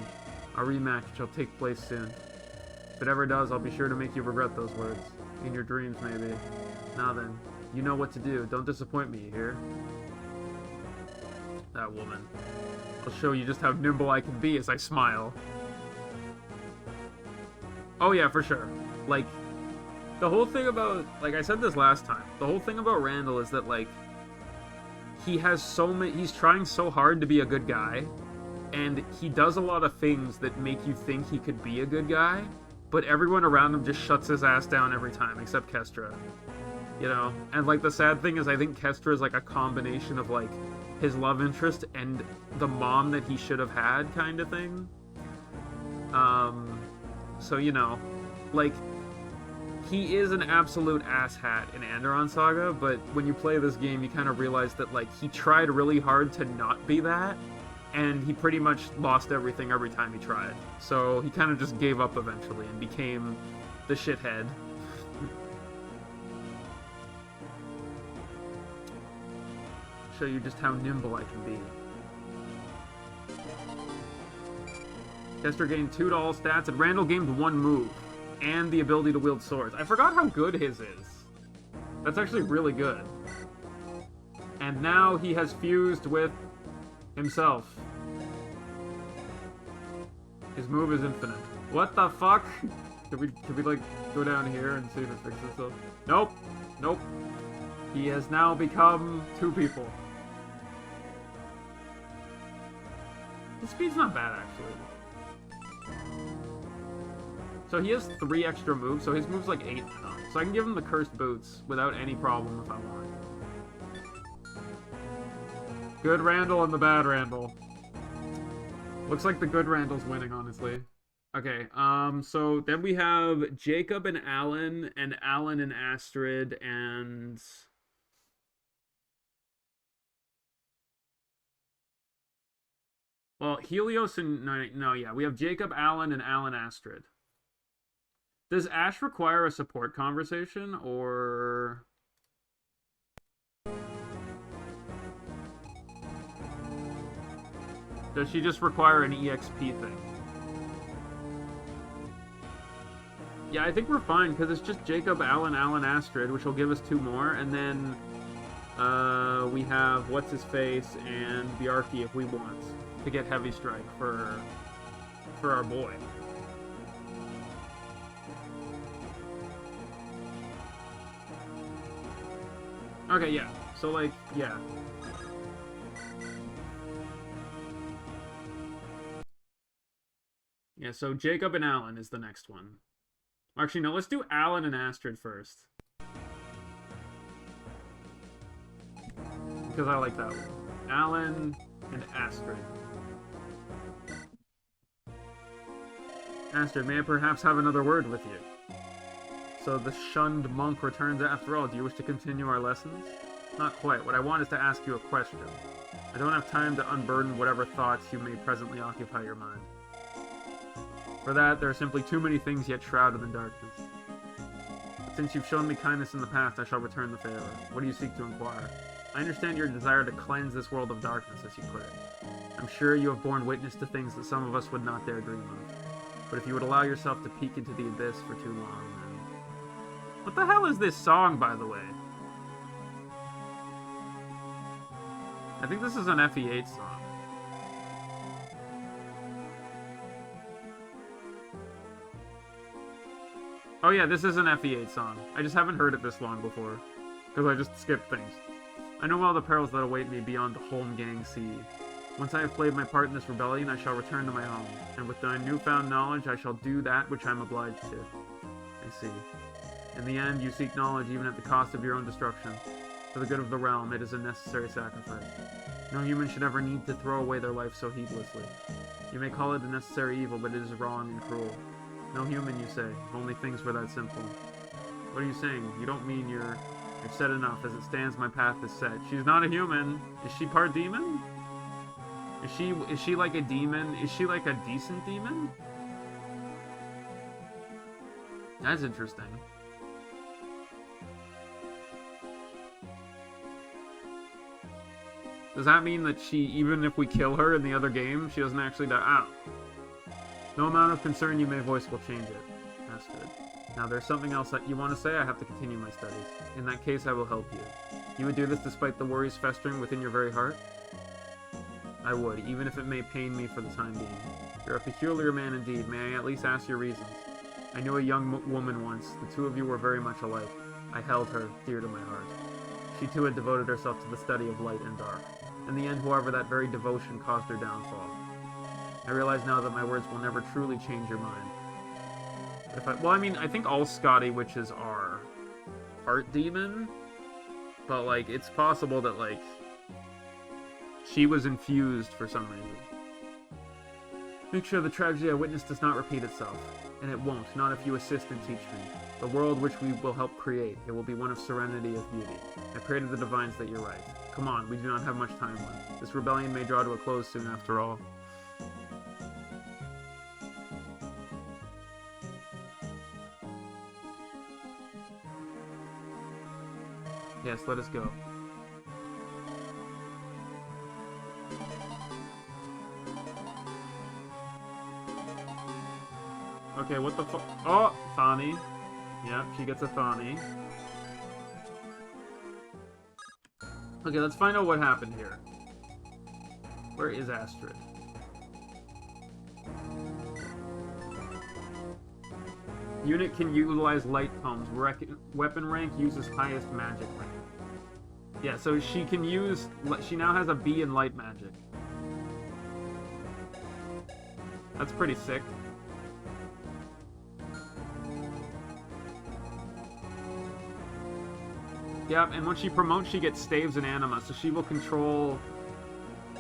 Our rematch shall take place soon. If it ever does, I'll be sure to make you regret those words. In your dreams, maybe. Now then, you know what to do. Don't disappoint me, you hear? That woman. I'll show you just how nimble I can be as I smile. Oh yeah, for sure. Like, the whole thing about, like I said this last time, the whole thing about Randall is that, like, he has so many, he's trying so hard to be a good guy, and he does a lot of things that make you think he could be a good guy, but everyone around him just shuts his ass down every time, except Kestra. You know? And, like, the sad thing is I think Kestra is, like, a combination of, like, his love interest and the mom that he should have had kind of thing. So, you know, like, he is an absolute asshat in Anderon Saga, but when you play this game, you kind of realize that, like, he tried really hard to not be that, and he pretty much lost everything every time he tried. So he kind of just gave up eventually and became the shithead. Show you just how nimble I can be. Kester gained 2 to all stats, and Randall gained 1 move, and the ability to wield swords. I forgot how good his is. That's actually really good. And now he has fused with himself. His move is infinite. What the fuck? Could we like, go down here and see if it fixes itself? Nope. Nope. He has now become 2 people. His speed's not bad, actually. So he has 3 extra moves, so his move's like 8 now. So I can give him the Cursed Boots without any problem if I want. Good Randall and the bad Randall. Looks like the good Randall's winning, honestly. Okay, so then we have Jacob and Alan and Astrid, and... Well, Helios and... No, yeah. We have Jacob, Alan, and Alan Astrid. Does Ash require a support conversation, or... does she just require an EXP thing? Yeah, I think we're fine, because it's just Jacob, Alan, Alan, Astrid, which will give us 2 more, and then we have What's-His-Face and Bjarki if we want to get Heavy Strike for our boy. Okay, yeah. So, like, yeah. Yeah, so Jacob and Alan is the next one. Actually, no, let's do Alan and Astrid first. Because I like that one. Alan and Astrid. Astrid, may I perhaps have another word with you? So the shunned monk returns after all. Do you wish to continue our lessons? Not quite. What I want is to ask you a question. I don't have time to unburden whatever thoughts you may presently occupy your mind. For that, there are simply too many things yet shrouded in darkness. But since you've shown me kindness in the past, I shall return the favor. What do you seek to inquire? I understand your desire to cleanse this world of darkness, as you put it. I'm sure you have borne witness to things that some of us would not dare dream of. But if you would allow yourself to peek into the abyss for too long, then... What the hell is this song, by the way? I think this is an FE8 song. Oh yeah, this is an FE8 song. I just haven't heard it this long before, because I just skipped things. I know all the perils that await me beyond the Holmgang Sea. Once I have played my part in this rebellion, I shall return to my home, and with my newfound knowledge, I shall do that which I am obliged to. I see. In the end, you seek knowledge even at the cost of your own destruction. For the good of the realm, it is a necessary sacrifice. No human should ever need to throw away their life so heedlessly. You may call it a necessary evil, but it is wrong and cruel. No human, you say. If only things were that simple. What are you saying? You don't mean you've said enough. As it stands, my path is set. She's not a human. Is she part demon? Is she like a demon? Is she like a decent demon? That's interesting. Does that mean that she, even if we kill her in the other game, she doesn't actually die? Ah. No amount of concern you may voice will change it. That's good. Now, there's something else that you want to say? I have to continue my studies. In that case, I will help you. You would do this despite the worries festering within your very heart? I would, even if it may pain me for the time being. You're a peculiar man indeed. May I at least ask your reasons? I knew a young woman once. The two of you were very much alike. I held her dear to my heart. She too had devoted herself to the study of light and dark. In the end, however, that very devotion caused her downfall. I realize now that my words will never truly change your mind. Well, I mean, I think all Scotty witches are part demon, but, like, it's possible that, like, she was infused for some reason. Make sure the tragedy I witnessed does not repeat itself. And it won't, not if you assist and teach me. The world which we will help create, it will be one of serenity, of beauty. I pray to the divines that you're right. Come on, we do not have much time left. This rebellion may draw to a close soon after all. Yes, let us go. Okay, what the fuck? Oh, Thani. Yep, she gets a Thani. Okay, let's find out what happened here. Where is Astrid? Unit can utilize light combs. Weapon rank uses highest magic rank. Yeah, so she can use... She now has a B in light magic. That's pretty sick. Yep, and when she promotes, she gets staves and anima, so she will control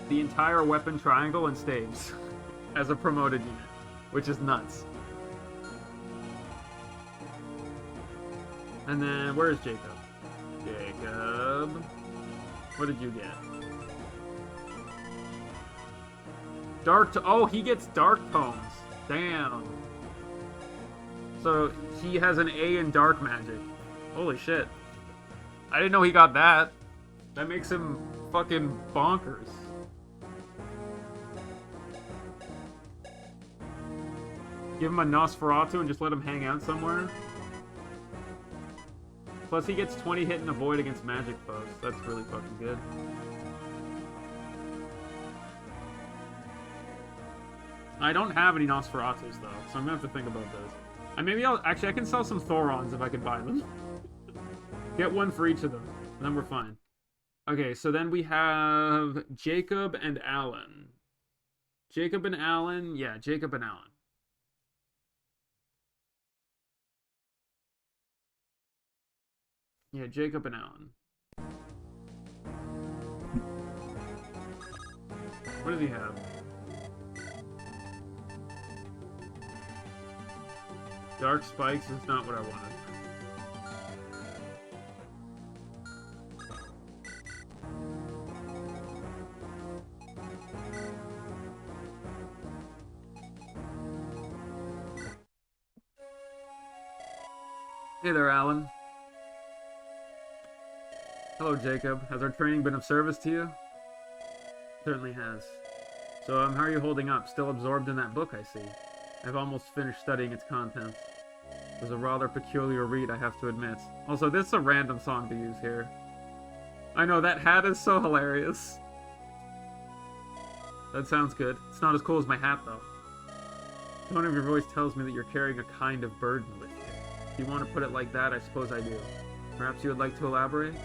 the entire weapon triangle and staves as a promoted unit, which is nuts. And then, where is Jacob? Jacob, what did you get? Oh, he gets dark tomes. Damn. So he has an A in dark magic. Holy shit. I didn't know he got that. That makes him fucking bonkers. Give him a Nosferatu and just let him hang out somewhere. Plus he gets 20 hit and avoid against magic foes. That's really fucking good. I don't have any Nosferatus though, so I'm gonna have to think about this. And maybe I can sell some Thorons if I can buy them. Get one for each of them, and then we're fine. Okay, so then we have Jacob and Alan. Jacob and Alan, yeah, Jacob and Alan. Yeah, Jacob and Alan. What does he have? Dark spikes is not what I wanted. Hey there, Alan. Hello, Jacob. Has our training been of service to you? Certainly has. So, how are you holding up? Still absorbed in that book, I see. I've almost finished studying its contents. It was a rather peculiar read, I have to admit. Also, this is a random song to use here. I know, that hat is so hilarious. That sounds good. It's not as cool as my hat, though. The tone of your voice tells me that you're carrying a kind of burden with you. If you want to put it like that, I suppose I do. Perhaps you would like to elaborate?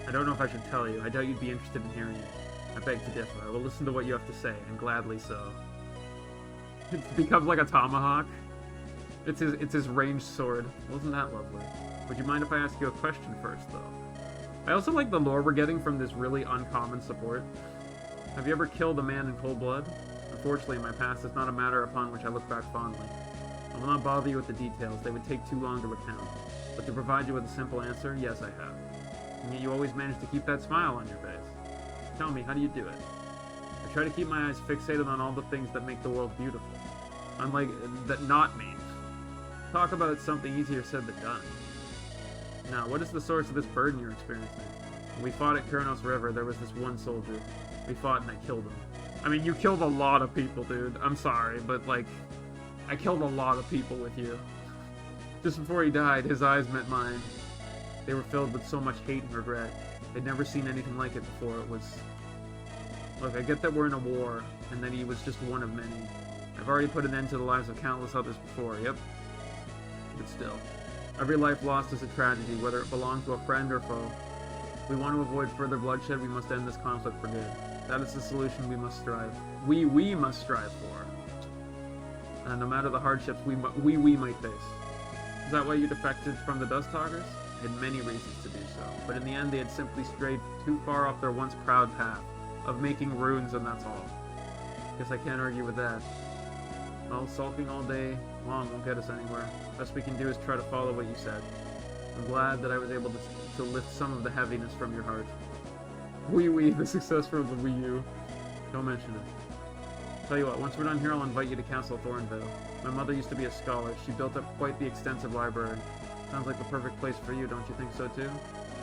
I don't know if I should tell you. I doubt you'd be interested in hearing it. I beg to differ. I will listen to what you have to say, and gladly so. It becomes like a tomahawk. It's his ranged sword. Wasn't that lovely? Would you mind if I ask you a question first, though? I also like the lore we're getting from this really uncommon support. Have you ever killed a man in cold blood? Unfortunately, my past is not a matter upon which I look back fondly. I will not bother you with the details. They would take too long to recount. But to provide you with a simple answer, yes, I have. And yet you always manage to keep that smile on your face. Tell me, how do you do it? I try to keep my eyes fixated on all the things that make the world beautiful. Unlike that not me. Talk about something easier said than done. Now, what is the source of this burden you're experiencing? When we fought at Kuranos River, there was this one soldier. We fought and I killed him. I mean, you killed a lot of people, dude. I'm sorry, but like, I killed a lot of people with you. Just before he died, his eyes met mine. They were filled with so much hate and regret. They'd never seen anything like it before. It was... Look, I get that we're in a war, and that he was just one of many. I've already put an end to the lives of countless others before, yep. But still. Every life lost is a tragedy, whether it belonged to a friend or foe. If we want to avoid further bloodshed, we must end this conflict for good. That is the solution we must strive. We must strive for. No matter the hardships we might face. Is that why you defected from the Dust Talkers? I had many reasons to do so, but in the end they had simply strayed too far off their once proud path of making runes, and that's all. Guess I can't argue with that. Well, sulking all day long won't get us anywhere. Best we can do is try to follow what you said. I'm glad that I was able to lift some of the heaviness from your heart. The success from the Wii U. Don't mention it. Tell you what, once we're done here, I'll invite you to Castle Thornvale. My mother used to be a scholar. She built up quite the extensive library. Sounds like the perfect place for you, don't you think so too?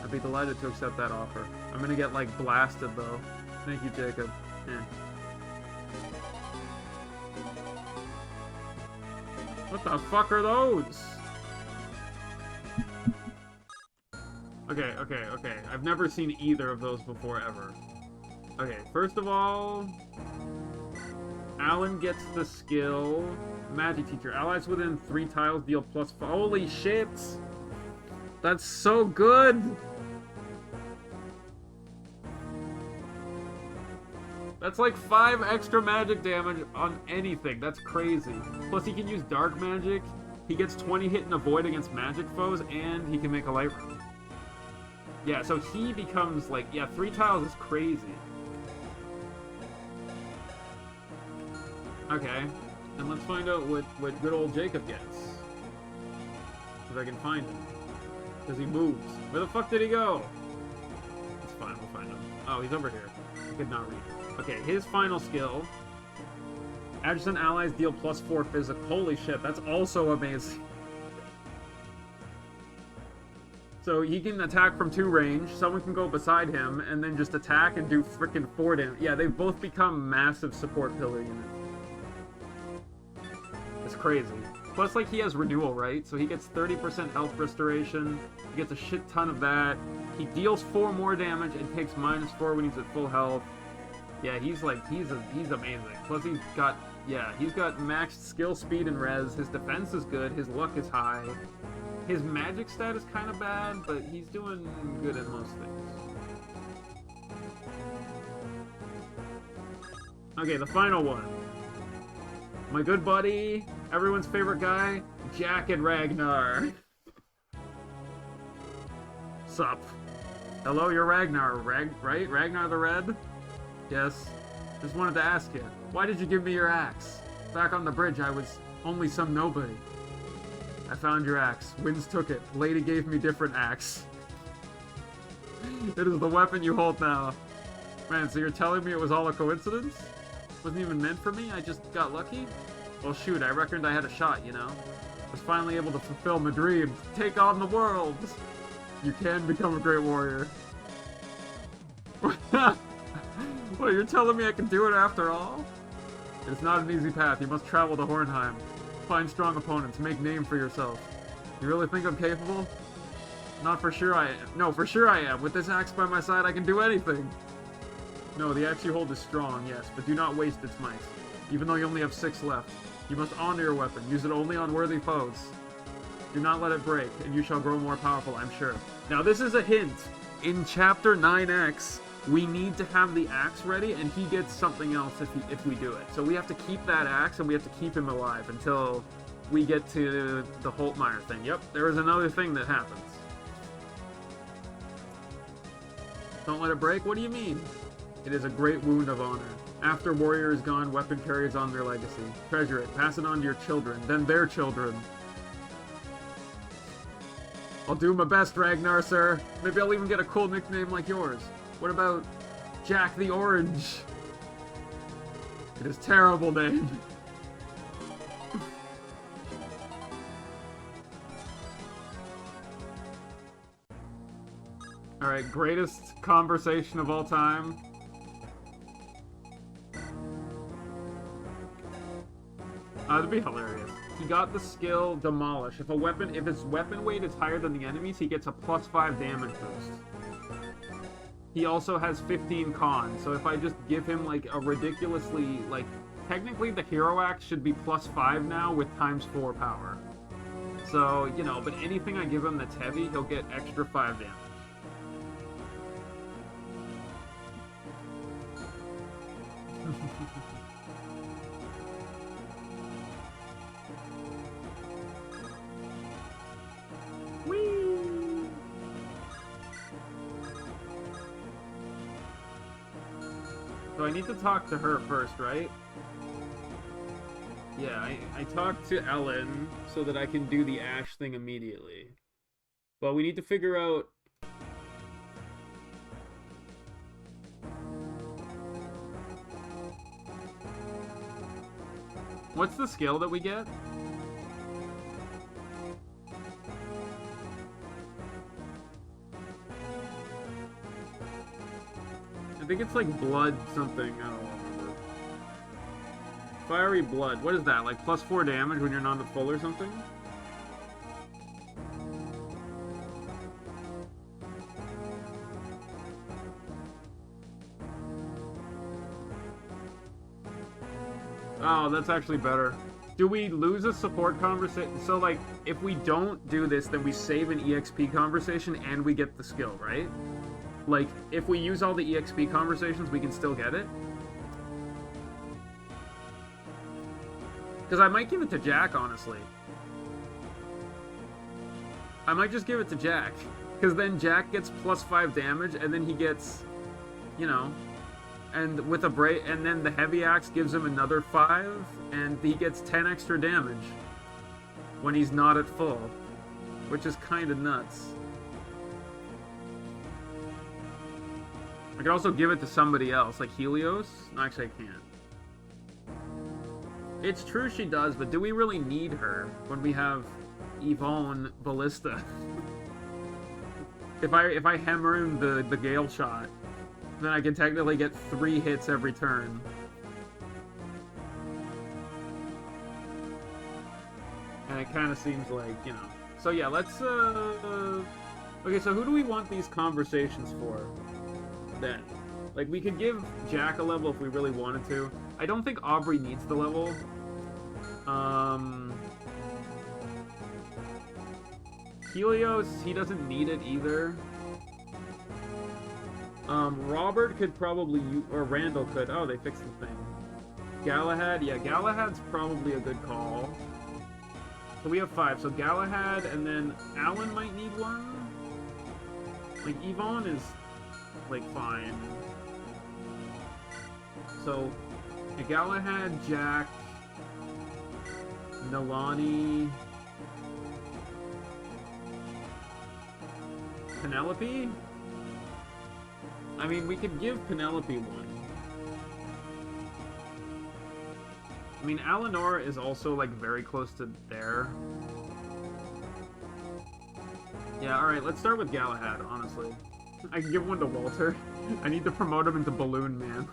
I'd be delighted to accept that offer. I'm gonna get, like, blasted, though. Thank you, Jacob. What the fuck are those? Okay. I've never seen either of those before, ever. Okay, first of all... Alan gets the skill... Magic Teacher. Allies within 3 tiles deal plus... Holy shit! That's so good! That's like 5 extra magic damage on anything. That's crazy. Plus he can use dark magic. He gets 20 hit and avoid against magic foes, and he can make a light rune. Yeah, so he becomes like... Yeah, 3 tiles is crazy. Okay. And let's find out what good old Jacob gets. If I can find him. Because he moves. Where the fuck did he go? It's fine, we'll find him. Oh, he's over here. I could not read. Okay, his final skill Adjacent allies deal +4 physical. Holy shit, that's also amazing. So he can attack from 2 range, someone can go beside him, and then just attack and do freaking 4 damage. Yeah, they've both become massive support pillar units. It's crazy. Plus, like, he has renewal, right? So he gets 30% health restoration, he gets a shit ton of that, he deals 4 more damage and takes -4 when he's at full health. Yeah, he's amazing. Plus he's got maxed skill, speed, and res, his defense is good, his luck is high. His magic stat is kind of bad, but he's doing good at most things. Okay, the final one. My good buddy, everyone's favorite guy, Jack and Ragnar. Sup? Hello, you're Ragnar, right? Ragnar the Red? Yes. Just wanted to ask you, why did you give me your axe? Back on the bridge, I was only some nobody. I found your axe. Winds took it. Lady gave me different axe. It is the weapon you hold now. Man, so you're telling me it was all a coincidence? Wasn't even meant for me? I just got lucky? Well, shoot, I reckoned I had a shot, you know? Was finally able to fulfill my dream. Take on the world! You can become a great warrior. What, you're telling me I can do it after all? It's not an easy path. You must travel to Hornheim. Find strong opponents. Make name for yourself. You really think I'm capable? Not for sure I am. No, for sure I am. With this axe by my side, I can do anything. No, the axe you hold is strong, yes, but do not waste its might. Even though you only have 6 left. You must honor your weapon. Use it only on worthy foes. Do not let it break, and you shall grow more powerful, I'm sure. Now, this is a hint. In Chapter 9X, we need to have the axe ready, and he gets something else if we do it. So we have to keep that axe, and we have to keep him alive until we get to the Holtmeyer thing. Yep, there is another thing that happens. Don't let it break? What do you mean? It is a great wound of honor. After warrior is gone, weapon carries on their legacy. Treasure it, pass it on to your children, then their children. I'll do my best, Ragnar, sir. Maybe I'll even get a cool nickname like yours. What about Jack the Orange? It is a terrible name. Alright, greatest conversation of all time. That'd be hilarious. He got the skill Demolish. If its weapon weight is higher than the enemy's, he gets a +5 damage boost. He also has 15 con, so if I just give him, like, a ridiculously, like, technically the Hero Axe should be +5 now with ×4 power. So, you know, but anything I give him that's heavy, he'll get extra 5 damage. So I need to talk to her first, right? Yeah, I talked to Ellen so that I can do the Ash thing immediately. But we need to figure out... What's the skill that we get? I think it's like blood something, I don't remember. Fiery blood, what is that? Like +4 damage when you're not at full or something? Oh, that's actually better. Do we lose a support conversation? So like, if we don't do this, then we save an EXP conversation and we get the skill, right? Like, if we use all the EXP conversations, we can still get it? Because I might give it to Jack, honestly. I might just give it to Jack. Because then Jack gets +5 damage, and then he gets, you know... And with a break, and then the heavy axe gives him another 5, and he gets 10 extra damage when he's not at full. Which is kind of nuts. I could also give it to somebody else, like Helios. No, actually, I can't. It's true she does, but do we really need her when we have Yvonne Ballista? if I hammer in the Gale shot, then I can technically get 3 hits every turn. And it kind of seems like, you know. So yeah, let's, okay, so who do we want these conversations for, then? Like, we could give Jack a level if we really wanted to. I don't think Aubrey needs the level. Helios, he doesn't need it either. Robert could probably, or Randall could. Oh, they fixed the thing. Galahad, yeah, Galahad's probably a good call. So we have 5. So Galahad, and then Alan might need one. Like, Yvonne is, like, fine. So, Galahad, Jack, Nalani, Penelope? I mean, we could give Penelope one. I mean, Eleanor is also, like, very close to there. Yeah, alright, let's start with Galahad, honestly. I can give one to Walter. I need to promote him into Balloon Man.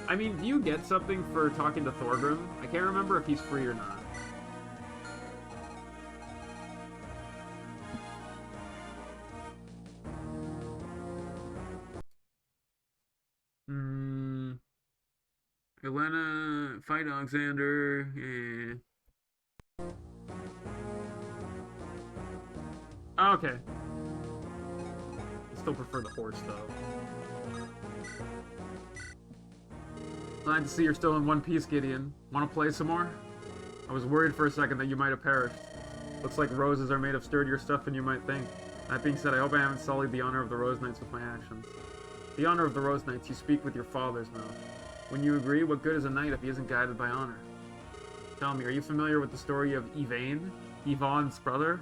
I mean, do you get something for talking to Thorgrim? I can't remember if he's free or not. Elena, fight Alexander, Oh, okay. I still prefer the horse, though. Glad to see you're still in one piece, Gideon. Want to play some more? I was worried for a second that you might have perished. Looks like roses are made of sturdier stuff than you might think. That being said, I hope I haven't sullied the honor of the Rose Knights with my actions. The honor of the Rose Knights, you speak with your father's mouth. When you agree, what good is a knight if he isn't guided by honor? Tell me, are you familiar with the story of Yvain? Yvonne's brother?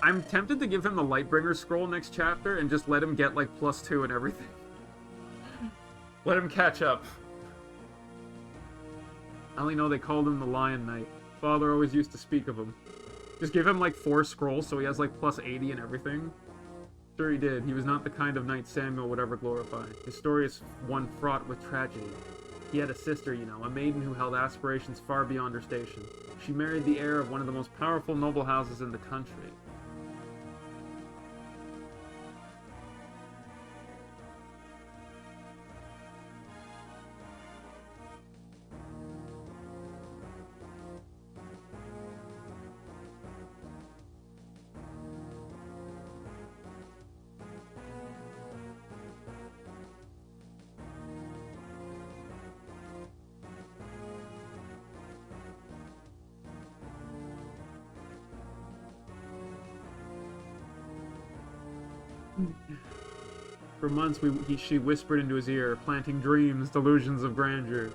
I'm tempted to give him the Lightbringer scroll next chapter and just let him get, like, +2 and everything. Let him catch up. I only know they called him the Lion Knight. Father always used to speak of him. Just give him, like, 4 scrolls so he has, like, +80 and everything. Sure he did. He was not the kind of knight Samuel would ever glorify. His story is one fraught with tragedy. He had a sister, you know, a maiden who held aspirations far beyond her station. She married the heir of one of the most powerful noble houses in the country. For months, she whispered into his ear, planting dreams, delusions of grandeur.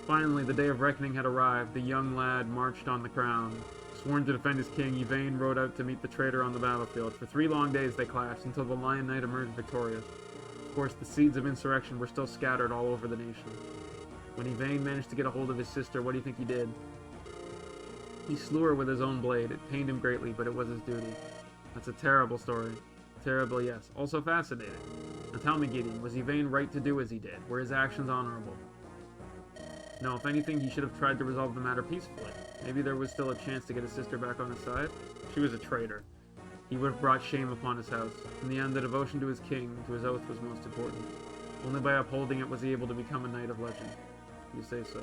Finally, the day of reckoning had arrived. The young lad marched on the crown. Sworn to defend his king, Yvain rode out to meet the traitor on the battlefield. For 3 long days they clashed, until the Lion Knight emerged victorious. Of course, the seeds of insurrection were still scattered all over the nation. When Yvain managed to get a hold of his sister, what do you think he did? He slew her with his own blade. It pained him greatly, but it was his duty. That's a terrible story. Terrible, yes. Also fascinating. Now tell me, Gideon, was Yvain right to do as he did? Were his actions honorable? No, if anything, he should have tried to resolve the matter peacefully. Maybe there was still a chance to get his sister back on his side. She was a traitor. He would have brought shame upon his house. In the end, the devotion to his king, to his oath, was most important. Only by upholding it was he able to become a knight of legend. You say so.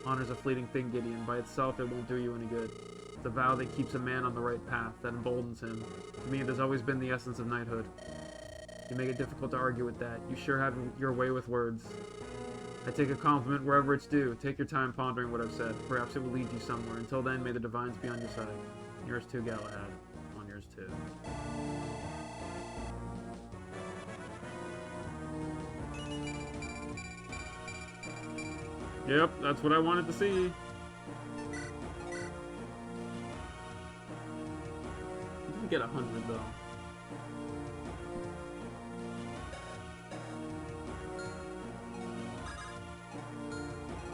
Honor's a fleeting thing, Gideon. By itself, it won't do you any good. It's a vow that keeps a man on the right path, that emboldens him. To me, it has always been the essence of knighthood. You make it difficult to argue with that. You sure have your way with words. I take a compliment wherever it's due. Take your time pondering what I've said. Perhaps it will lead you somewhere. Until then, may the divines be on your side. Yours too, Galahad. On yours too. Yep, that's what I wanted to see. Get 100 though.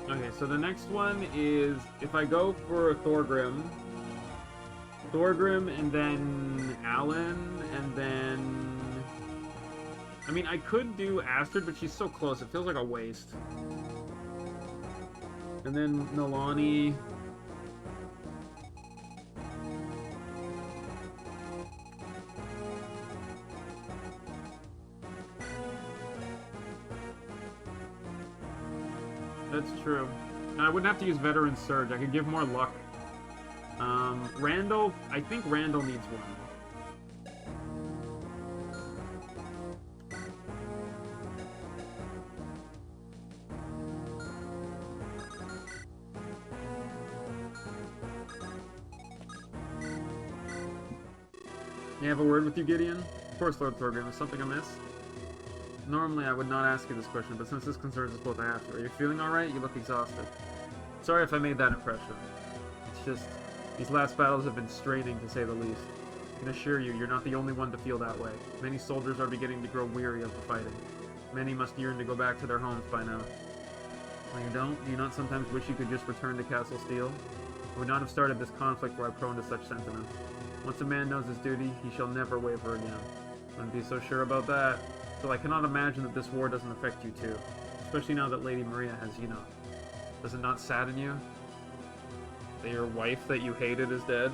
Okay, so the next one is if I go for Thorgrim, and then Alan, and then... I mean, I could do Astrid, but she's so close, it feels like a waste. And then Nalani. That's true. And I wouldn't have to use Veteran Surge. I could give more luck. Randall, I think Randall needs one. May I have a word with you, Gideon? Of course, Lord Thorgrim. Is something amiss? Normally, I would not ask you this question, but since this concerns us both, I have to. Are you feeling alright? You look exhausted. Sorry if I made that impression. It's just, these last battles have been straining, to say the least. I can assure you, you're not the only one to feel that way. Many soldiers are beginning to grow weary of the fighting. Many must yearn to go back to their homes by now. When you don't, do you not sometimes wish you could just return to Castle Steel? I would not have started this conflict were I prone to such sentiments. Once a man knows his duty, he shall never waver again. Wouldn't be so sure about that. So I cannot imagine that this war doesn't affect you too. Especially now that Lady Maria has, you know... Does it not sadden you? That your wife that you hated is dead?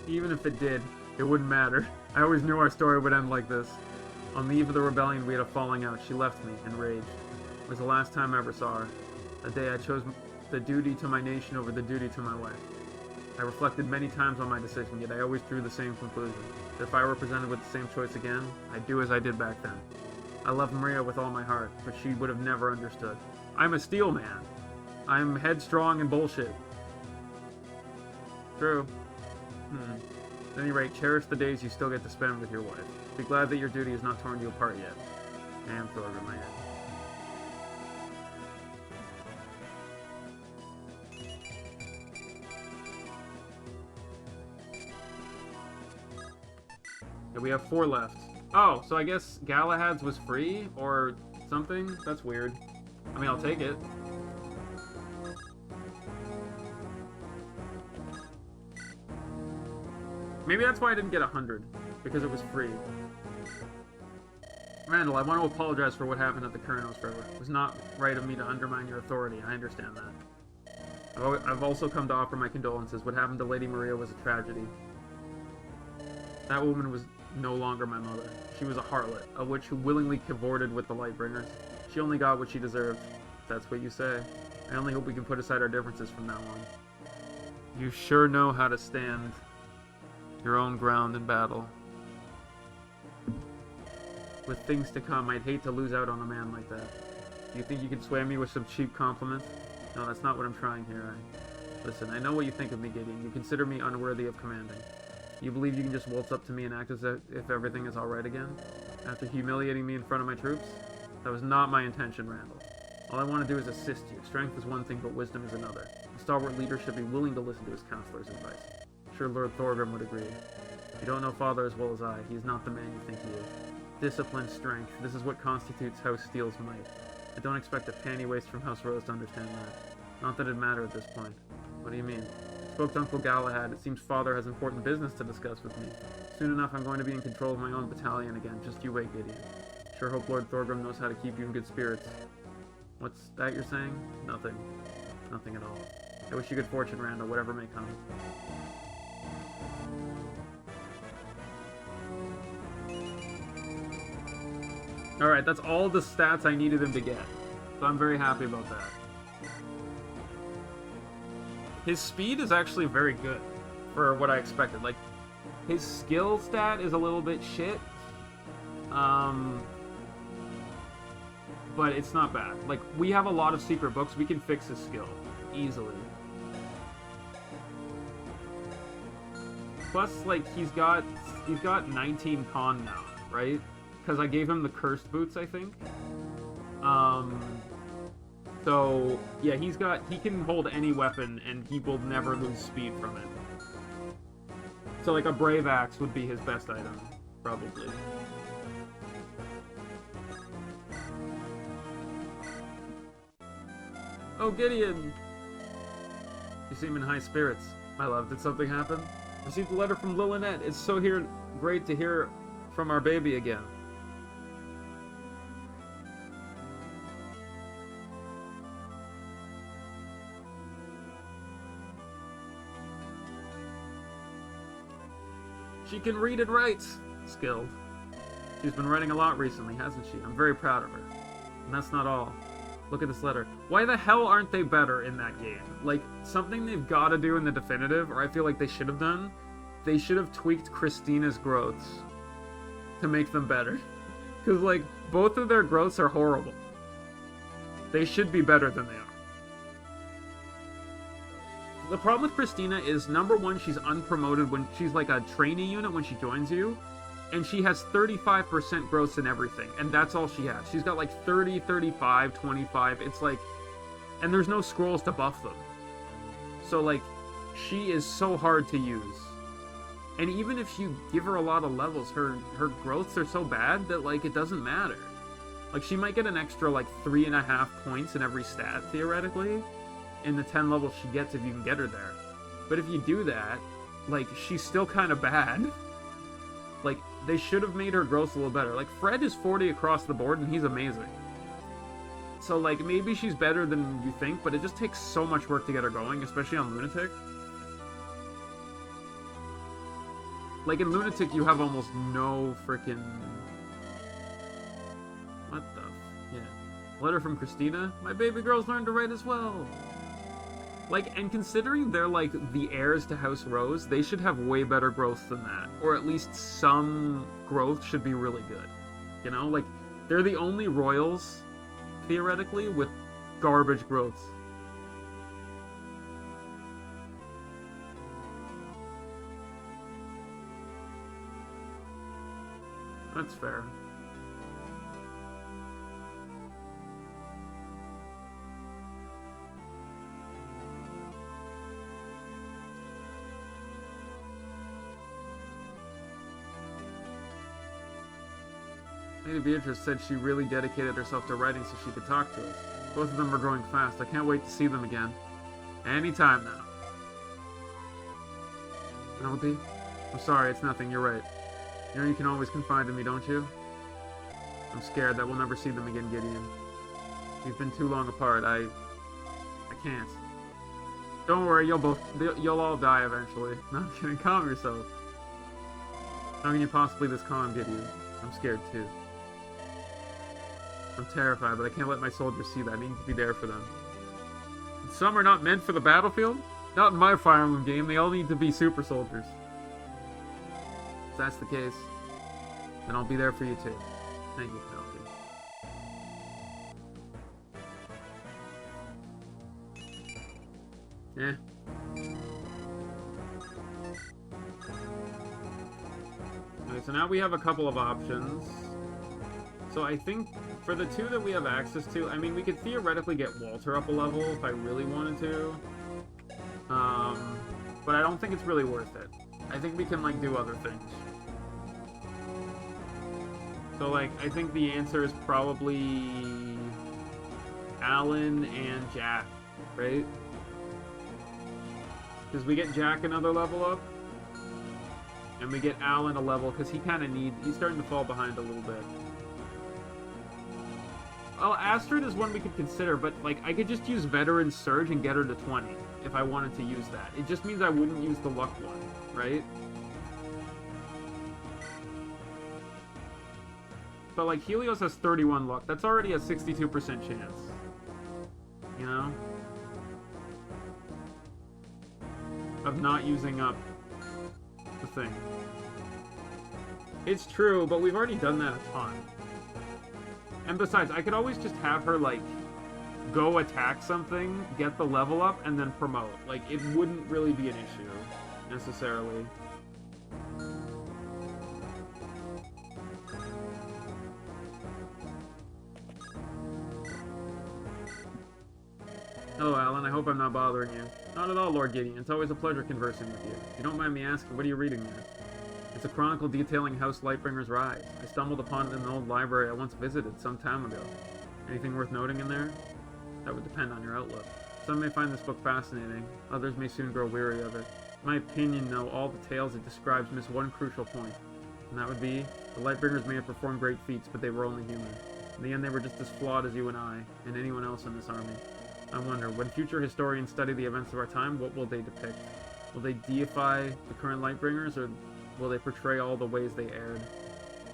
Even if it did, it wouldn't matter. I always knew our story would end like this. On the eve of the rebellion, we had a falling out. She left me, enraged. It was the last time I ever saw her. That day I chose the duty to my nation over the duty to my wife. I reflected many times on my decision, yet I always drew the same conclusion. That if I were presented with the same choice again, I'd do as I did back then. I love Maria with all my heart, but she would have never understood. I'm a steel man. I'm headstrong and bullshit. True. At any rate, cherish the days you still get to spend with your wife. Be glad that your duty has not torn you apart yet. Damn, Thorgrim, my head. Yeah, we have 4 left. Oh, so I guess Galahad's was free? Or something? That's weird. I mean, I'll take it. Maybe that's why I didn't get 100. Because it was free. Randall, I want to apologize for what happened at the Kurnos River. It was not right of me to undermine your authority. I understand that. I've also come to offer my condolences. What happened to Lady Maria was a tragedy. That woman was no longer my mother. She was a harlot, a witch who willingly cavorted with the Lightbringers. She only got what she deserved. If that's what you say. I only hope we can put aside our differences from now on. You sure know how to stand your own ground in battle. With things to come, I'd hate to lose out on a man like that. Do you think you can sway me with some cheap compliments? No, that's not what I'm trying here. Listen, I know what you think of me, Gideon. You consider me unworthy of commanding. You believe you can just waltz up to me and act as if everything is alright again? After humiliating me in front of my troops? That was not my intention, Randall. All I want to do is assist you. Strength is one thing, but wisdom is another. A stalwart leader should be willing to listen to his counselor's advice. I'm sure Lord Thorgrim would agree. You don't know Father as well as I. He is not the man you think he is. Discipline, strength. This is what constitutes House Steel's might. I don't expect a panty waist from House Rose to understand that. Not that it'd matter at this point. What do you mean? Spoke to Uncle Galahad. It seems Father has important business to discuss with me. Soon enough, I'm going to be in control of my own battalion again. Just you wait, Gideon. Sure hope Lord Thorgrim knows how to keep you in good spirits. What's that you're saying? Nothing. Nothing at all. I wish you good fortune, Randall, whatever may come. Alright, that's all the stats I needed him to get. So I'm very happy about that. His speed is actually very good for what I expected. Like, his skill stat is a little bit shit. But it's not bad. Like, we have a lot of secret books. We can fix his skill easily. Plus, like, he's got 19 con now, right? Because I gave him the cursed boots, I think. So, yeah, he can hold any weapon, and he will never lose speed from it. So, like, a Brave Axe would be his best item, probably. Oh, Gideon! You seem in high spirits. My love, did something happen? Received a letter from Lunatic. It's so great to hear from our baby again. She can read and write. Skilled. She's been writing a lot recently, hasn't she? I'm very proud of her. And that's not all. Look at this letter. Why the hell aren't they better in that game? Like, something they've got to do in the definitive, or I feel like they should have done, they should have tweaked Christina's growths to make them better. Because, like, both of their growths are horrible. They should be better than they are. The problem with Christina is, number one, she's unpromoted when she's like a trainee unit when she joins you. And she has 35% growths in everything. And that's all she has. She's got like 30, 35, 25. It's like... And there's no scrolls to buff them. So like, she is so hard to use. And even if you give her a lot of levels, her growths are so bad that like, it doesn't matter. Like, she might get an extra like 3.5 points in every stat, theoretically. In the 10 levels she gets if you can get her there. But if you do that, like, she's still kind of bad. Like, they should have made her growth a little better. Like, Fred is 40 across the board, and he's amazing. So, like, maybe she's better than you think, but it just takes so much work to get her going, especially on Lunatic. Like, in Lunatic, you have almost no freaking... What the... Yeah. Letter from Christina. My baby girl's learned to write as well. Like, and considering they're, like, the heirs to House Rose, they should have way better growth than that. Or at least some growth should be really good. You know? Like, they're the only royals, theoretically, with garbage growths. That's fair. Lady Beatrice said she really dedicated herself to writing so she could talk to us. Both of them are growing fast. I can't wait to see them again. Anytime now. Penelope? I'm sorry, it's nothing, you're right. You know you can always confide in me, don't you? I'm scared that we'll never see them again, Gideon. We've been too long apart, I can't. Don't worry, you'll all die eventually. No, I'm kidding, calm yourself. How can you possibly this calm, Gideon? I'm scared too. I'm terrified, but I can't let my soldiers see that. I need to be there for them. Some are not meant for the battlefield? Not in my Fire Emblem game. They all need to be super soldiers. If that's the case, then I'll be there for you too. Thank you, Penelope. Yeah. Okay, so now we have a couple of options. So I think for the two that we have access to, I mean, we could theoretically get Walter up a level if I really wanted to. But I don't think it's really worth it. I think we can, like, do other things. So, like, I think the answer is probably Alan and Jack, right? Because we get Jack another level up. And we get Alan a level, because he's starting to fall behind a little bit. Well, Astrid is one we could consider, but, like, I could just use Veteran Surge and get her to 20 if I wanted to use that. It just means I wouldn't use the luck one, right? But, like, Helios has 31 luck. That's already a 62% chance. You know? Of not using up the thing. It's true, but we've already done that a ton. And besides, I could always just have her, like, go attack something, get the level up, and then promote. Like, it wouldn't really be an issue, necessarily. hope I'm not bothering you. Not at all, Lord Gideon. It's always a pleasure conversing with you. If you don't mind me asking, what are you reading there? It's a chronicle detailing House Lightbringer's rise. I stumbled upon it in an old library I once visited some time ago. Anything worth noting in there? That would depend on your outlook. Some may find this book fascinating. Others may soon grow weary of it. In my opinion, though, all the tales it describes miss one crucial point. And that would be, the Lightbringers may have performed great feats, but they were only human. In the end, they were just as flawed as you and I, and anyone else in this army. I wonder, when future historians study the events of our time, what will they depict? Will they deify the current Lightbringers, or will they portray all the ways they erred?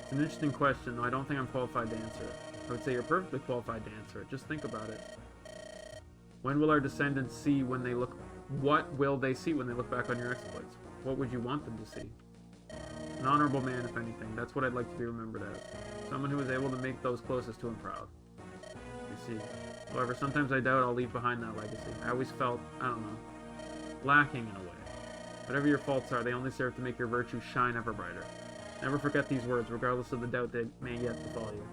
It's an interesting question, though I don't think I'm qualified to answer it. I would say you're perfectly qualified to answer it. Just think about it. When will our descendants see when they look... What will they see when they look back on your exploits? What would you want them to see? An honorable man, if anything. That's what I'd like to be remembered as. Someone who was able to make those closest to him proud. You see. However, sometimes I doubt I'll leave behind that legacy. I always felt, I don't know, lacking in a way. Whatever your faults are, they only serve to make your virtues shine ever brighter. Never forget these words, regardless of the doubt that may yet befall you.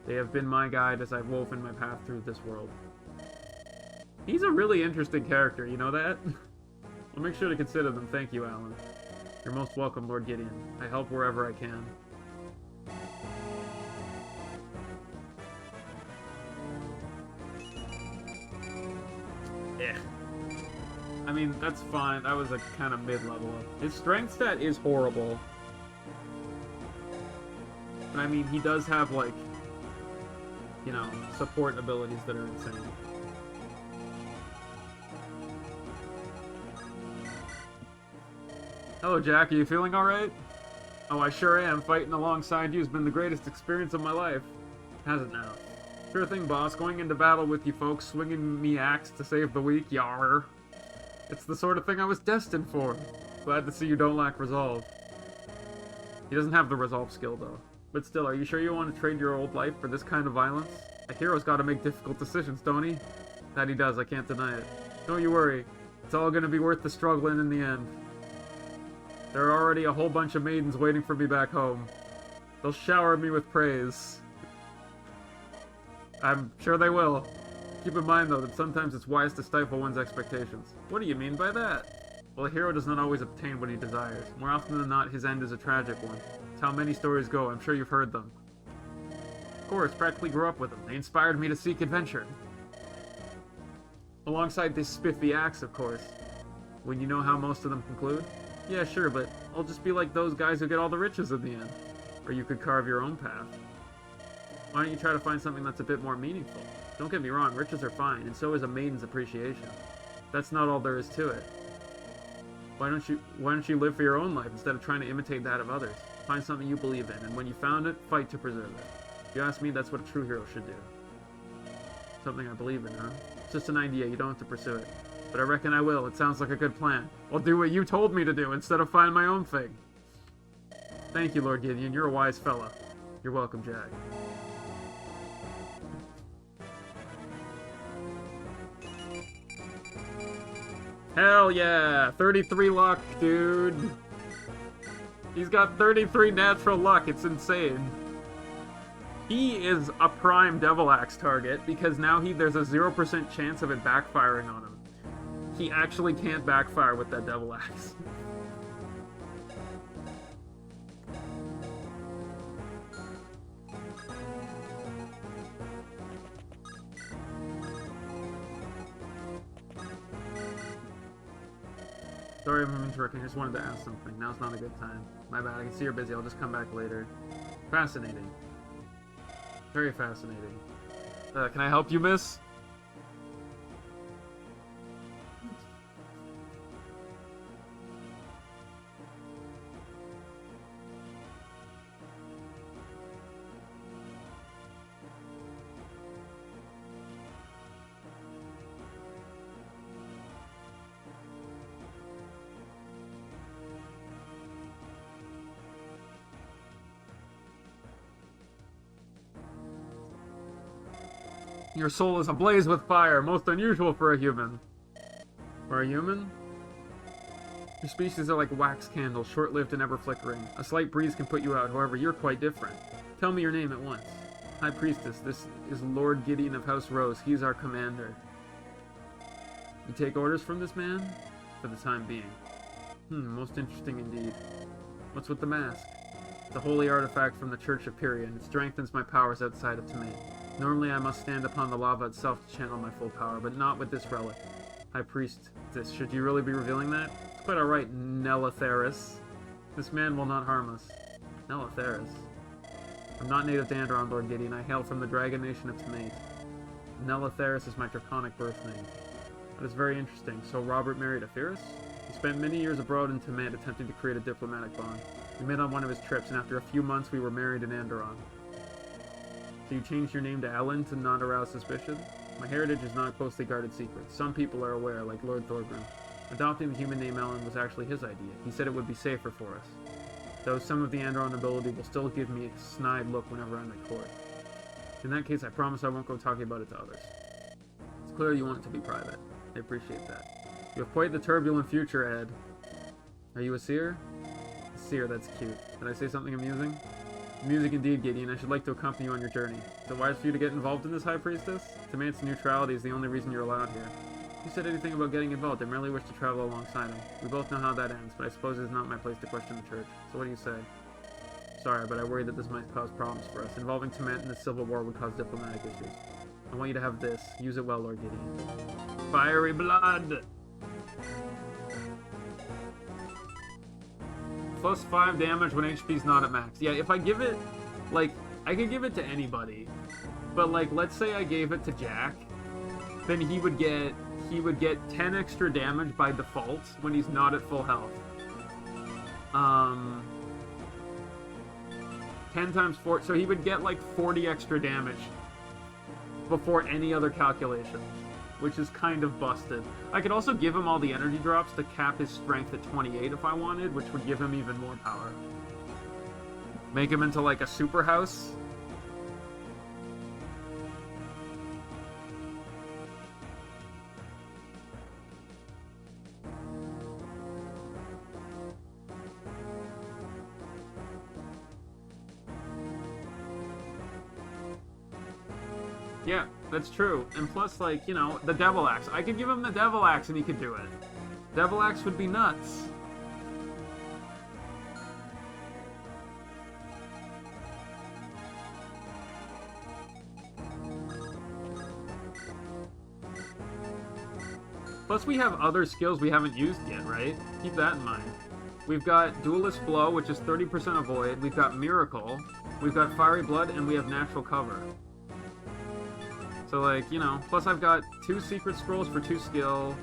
They have been my guide as I've woven my path through this world. He's a really interesting character, you know that? I'll make sure to consider them. Thank you, Alan. You're most welcome, Lord Gideon. I help wherever I can. Yeah. I mean, that's fine. That was a kind of mid-level up. His strength stat is horrible. But I mean, he does have, like, you know, support abilities that are insane. Hello, Jack. Are you feeling alright? Oh, I sure am. Fighting alongside you has been the greatest experience of my life. Has it now? Sure thing, boss. Going into battle with you folks, swinging me axe to save the weak, yar. It's the sort of thing I was destined for. Glad to see you don't lack resolve. He doesn't have the resolve skill, though. But still, are you sure you want to trade your old life for this kind of violence? A hero's got to make difficult decisions, don't he? That he does, I can't deny it. Don't you worry. It's all going to be worth the struggle in the end. There are already a whole bunch of maidens waiting for me back home. They'll shower me with praise. I'm sure they will. Keep in mind, though, that sometimes it's wise to stifle one's expectations. What do you mean by that? Well, a hero does not always obtain what he desires. More often than not, his end is a tragic one. It's how many stories go. I'm sure you've heard them. Of course, practically grew up with them. They inspired me to seek adventure. Alongside this spiffy axe, of course. When you know how most of them conclude? Yeah, sure, but I'll just be like those guys who get all the riches in the end. Or you could carve your own path. Why don't you try to find something that's a bit more meaningful? Don't get me wrong, riches are fine, and so is a maiden's appreciation. That's not all there is to it. Why don't you live for your own life instead of trying to imitate that of others? Find something you believe in, and when you found it, fight to preserve it. If you ask me, that's what a true hero should do. Something I believe in, huh? It's just an idea, you don't have to pursue it. But I reckon I will. It sounds like a good plan. I'll do what you told me to do instead of find my own thing. Thank you, Lord Gideon. You're a wise fella. You're welcome, Jack. Hell yeah! 33 luck, dude. He's got 33 natural luck. It's insane. He is a prime Devil Axe target because now there's a 0% chance of it backfiring on him. He actually can't backfire with that Devil Axe. Sorry if I'm interrupting, I just wanted to ask something. Now's not a good time. My bad, I can see you're busy, I'll just come back later. Fascinating. Very fascinating. Can I help you, miss? Your soul is ablaze with fire, most unusual for a human. For a human? Your species are like wax candles, short-lived and ever-flickering. A slight breeze can put you out, however, you're quite different. Tell me your name at once. High Priestess, this is Lord Gideon of House Rose. He's our commander. You take orders from this man? For the time being. Most interesting indeed. What's with the mask? It's a holy artifact from the Church of Pyrian. It strengthens my powers outside of Tamain. Normally I must stand upon the lava itself to channel my full power, but not with this relic. High Priest, should you really be revealing that? It's quite alright, Nelatheris. This man will not harm us. Nelatheris? I'm not native to Andron, Lord Gideon. I hail from the Dragon Nation of Tamain. Nelatheris is my draconic birth name. That is very interesting. So Robert married Aphirus? He spent many years abroad in Tamain attempting to create a diplomatic bond. We met on one of his trips, and after a few months we were married in Andron. So you changed your name to Ellen to not arouse suspicion? My heritage is not a closely guarded secret. Some people are aware, like Lord Thorgrim. Adopting the human name Ellen was actually his idea. He said it would be safer for us. Though some of the Andron nobility will still give me a snide look whenever I'm at court. In that case, I promise I won't go talking about it to others. It's clear you want it to be private. I appreciate that. You have quite the turbulent future, Ed. Are you a seer? A seer, that's cute. Did I say something amusing? Amusing indeed, Gideon. I should like to accompany you on your journey. Is it wise for you to get involved in this, High Priestess? Tamain's neutrality is the only reason you're allowed here. Who said anything about getting involved? I merely wish to travel alongside him. We both know how that ends, but I suppose it is not my place to question the church. So what do you say? Sorry, but I worry that this might cause problems for us. Involving Tamain in the civil war would cause diplomatic issues. I want you to have this. Use it well, Lord Gideon. Fiery blood! Plus 5 damage when HP's not at max. Yeah, if I give it, like, I could give it to anybody. But, like, let's say I gave it to Jack. Then he would get 10 extra damage by default when he's not at full health. 10 times 4, so he would get like 40 extra damage before any other calculation, which is kind of busted. I could also give him all the energy drops to cap his strength at 28 if I wanted, which would give him even more power. Make him into like a super house. Yeah, that's true. And plus, like, you know, the Devil Axe. I could give him the Devil Axe and he could do it. Devil Axe would be nuts. Plus, we have other skills we haven't used yet, right? Keep that in mind. We've got Duelist Blow, which is 30% avoid. We've got Miracle. We've got Fiery Blood, and we have Natural Cover. So, like, you know, plus I've got 2 Secret Scrolls for 2 skill.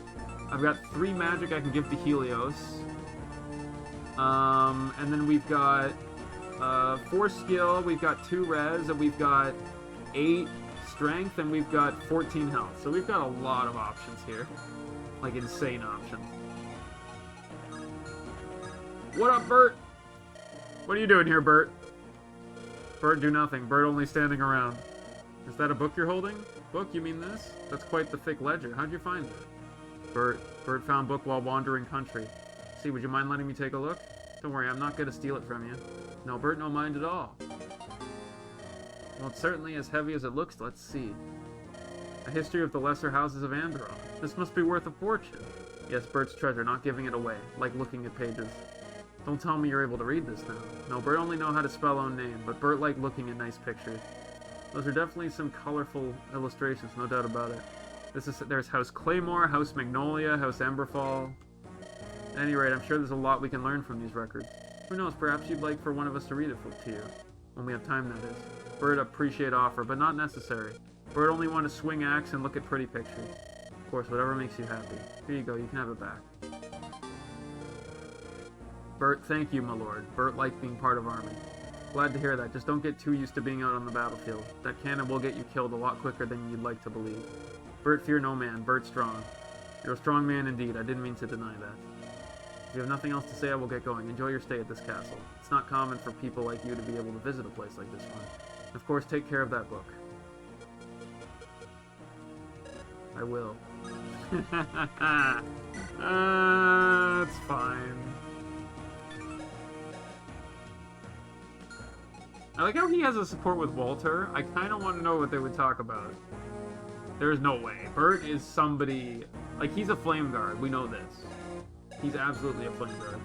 I've got 3 magic I can give to Helios. And then we've got 4 skill, we've got 2 res, and we've got 8 strength, and we've got 14 health. So we've got a lot of options here. Like, insane options. What up, Burt? What are you doing here, Burt? Burt, do nothing. Burt only standing around. Is that a book you're holding? Book? You mean this? That's quite the thick ledger. How'd you find it? Burt found book while wandering country. See, would you mind letting me take a look? Don't worry, I'm not gonna steal it from you. No, Burt, no mind at all. Well, it's certainly as heavy as it looks. Let's see. A history of the lesser houses of Andron. This must be worth a fortune. Yes, Burt's treasure, not giving it away. Like looking at pages. Don't tell me you're able to read this now. No, Burt only know how to spell own name, but Burt liked looking at nice pictures. Those are definitely some colorful illustrations, no doubt about it. There's House Claymore, House Magnolia, House Emberfall. At any rate, I'm sure there's a lot we can learn from these records. Who knows, perhaps you'd like for one of us to read it to you. When we have time, that is. Burt appreciate offer, but not necessary. Burt only want to swing axe and look at pretty pictures. Of course, whatever makes you happy. Here you go, you can have it back. Burt, thank you, my lord. Burt liked being part of army. Glad to hear that. Just don't get too used to being out on the battlefield. That cannon will get you killed a lot quicker than you'd like to believe. Burt, fear no man. Burt strong. You're a strong man indeed. I didn't mean to deny that. If you have nothing else to say, I will get going. Enjoy your stay at this castle. It's not common for people like you to be able to visit a place like this one. Of course, take care of that book. I will. It's fine. I like how he has a support with Walter. I kind of want to know what they would talk about. There is no way. Burt is somebody Like, he's a flame guard. We know this. He's absolutely a flame guard.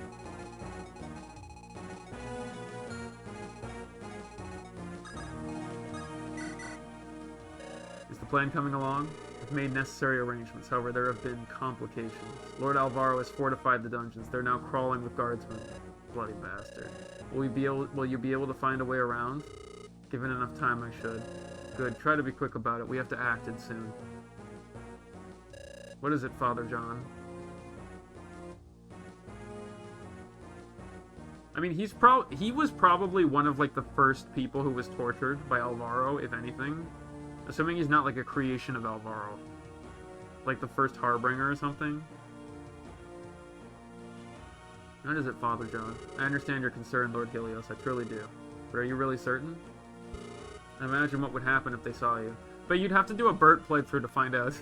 Is the plan coming along? I've made necessary arrangements. However, there have been complications. Lord Alvaro has fortified the dungeons. They're now crawling with guardsmen. Bloody bastard. Will you be able to find a way around? Given enough time, I should. Good. Try to be quick about it. We have to act, and soon. What is it, Father John? I mean, he was probably one of, like, the first people who was tortured by Alvaro, if anything. Assuming he's not, like, a creation of Alvaro. Like, the first Harbinger or something. What is it, Father John? I understand your concern, Lord Helios. I truly do. But are you really certain? I imagine what would happen if they saw you. But you'd have to do a Burt playthrough to find out.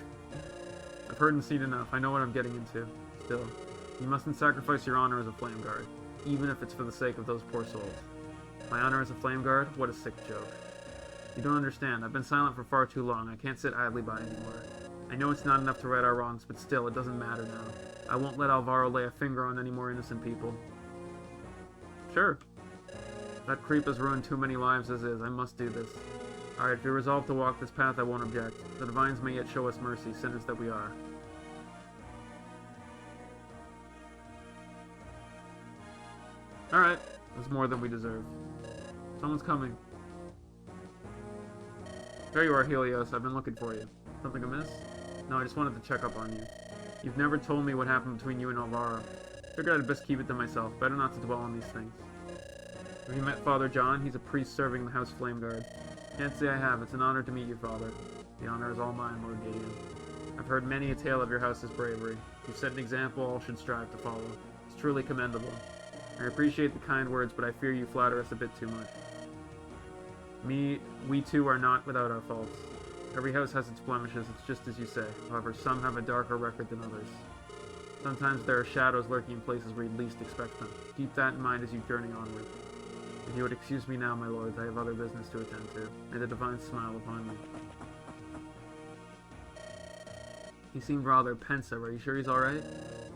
I've heard and seen enough. I know what I'm getting into. Still, you mustn't sacrifice your honor as a flame guard, even if it's for the sake of those poor souls. My honor as a flame guard? What a sick joke. You don't understand. I've been silent for far too long. I can't sit idly by anymore. I know it's not enough to right our wrongs, but still, it doesn't matter now. I won't let Alvaro lay a finger on any more innocent people. Sure. That creep has ruined too many lives as is. I must do this. Alright, if you're resolved to walk this path, I won't object. The divines may yet show us mercy, sinners that we are. Alright, that's more than we deserve. Someone's coming. There you are, Helios. I've been looking for you. Something amiss? No, I just wanted to check up on you. You've never told me what happened between you and Alvaro. Figured I'd best keep it to myself. Better not to dwell on these things. Have you met Father John? He's a priest serving the House Flame Guard. Can't say I have. It's an honor to meet you, Father. The honor is all mine, Lord Gideon. I've heard many a tale of your house's bravery. You've set an example all should strive to follow. It's truly commendable. I appreciate the kind words, but I fear you flatter us a bit too much. We too are not without our faults. Every house has its blemishes, it's just as you say. However, some have a darker record than others. Sometimes there are shadows lurking in places where you'd least expect them. Keep that in mind as you journey onward. If you would excuse me now, my lords, I have other business to attend to. May the divine smile upon me. He seemed rather pensive. Are you sure he's alright?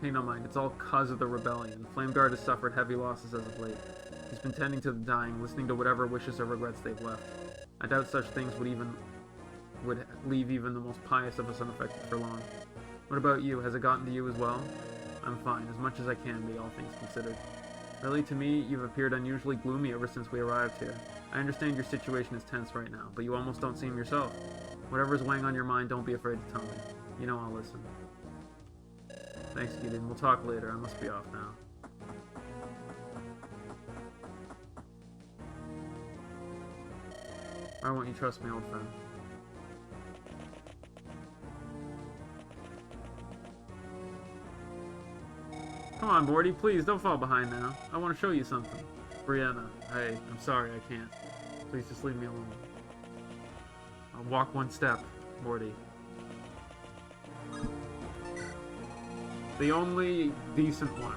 Pay no mind, it's all cause of the rebellion. Flame Guard has suffered heavy losses as of late. He's been tending to the dying, listening to whatever wishes or regrets they've left. I doubt such things would leave even the most pious of us unaffected for long. What about you? Has it gotten to you as well? I'm fine, as much as I can be, all things considered. Really, to me, you've appeared unusually gloomy ever since we arrived here. I understand your situation is tense right now, but you almost don't seem yourself. Whatever's weighing on your mind, don't be afraid to tell me. You know I'll listen. Thanks, Gideon. We'll talk later. I must be off now. Why won't you trust me, old friend? Come on, Bordy, please, don't fall behind now. I want to show you something. Brianna, hey, I'm sorry, I can't. Please just leave me alone. I'll walk one step, Bordy. The only decent one.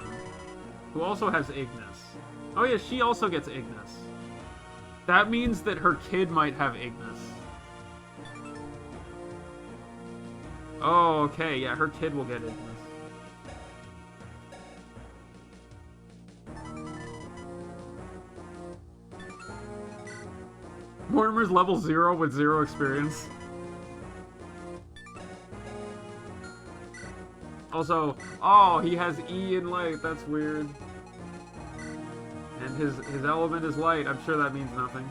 Who also has Ignis. Oh yeah, she also gets Ignis. That means that her kid might have Ignis. Oh, okay, yeah, her kid will get Ignis. Mortimer's level 0 with 0 experience. Also, oh, he has E in light. That's weird. And his element is light. I'm sure that means nothing.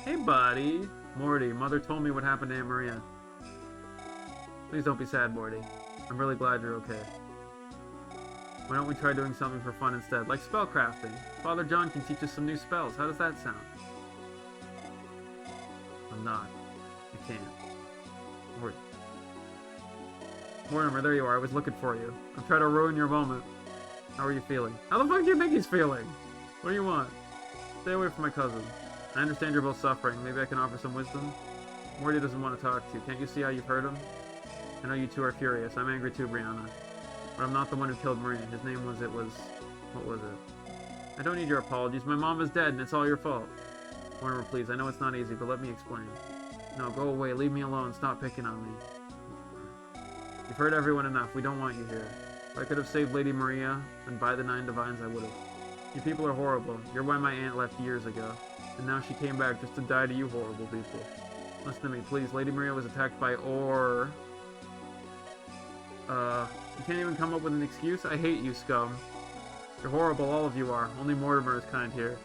Hey, buddy. Morty, Mother told me what happened to Aunt Maria. Please don't be sad, Morty. I'm really glad you're okay. Why don't we try doing something for fun instead, like spellcrafting? Father John can teach us some new spells. How does that sound? I'm not. I can't. Mortimer, there you are. I was looking for you. I'm trying to ruin your moment. How are you feeling? How the fuck do you think he's feeling? What do you want? Stay away from my cousin. I understand you're both suffering. Maybe I can offer some wisdom? Morty doesn't want to talk to you. Can't you see how you've hurt him? I know you two are furious. I'm angry too, Brianna. But I'm not the one who killed Maria. His name was, what was it? I don't need your apologies. My mom is dead and it's all your fault. Mortimer, please. I know it's not easy, but let me explain. No, go away. Leave me alone. Stop picking on me. You've hurt everyone enough. We don't want you here. If I could have saved Lady Maria and by the 9 Divines, I would have. You people are horrible. You're why my aunt left years ago. And now she came back just to die to you horrible people. Listen to me, please. Lady Maria was attacked by you can't even come up with an excuse? I hate you, scum. You're horrible, all of you are. Only Mortimer is kind here.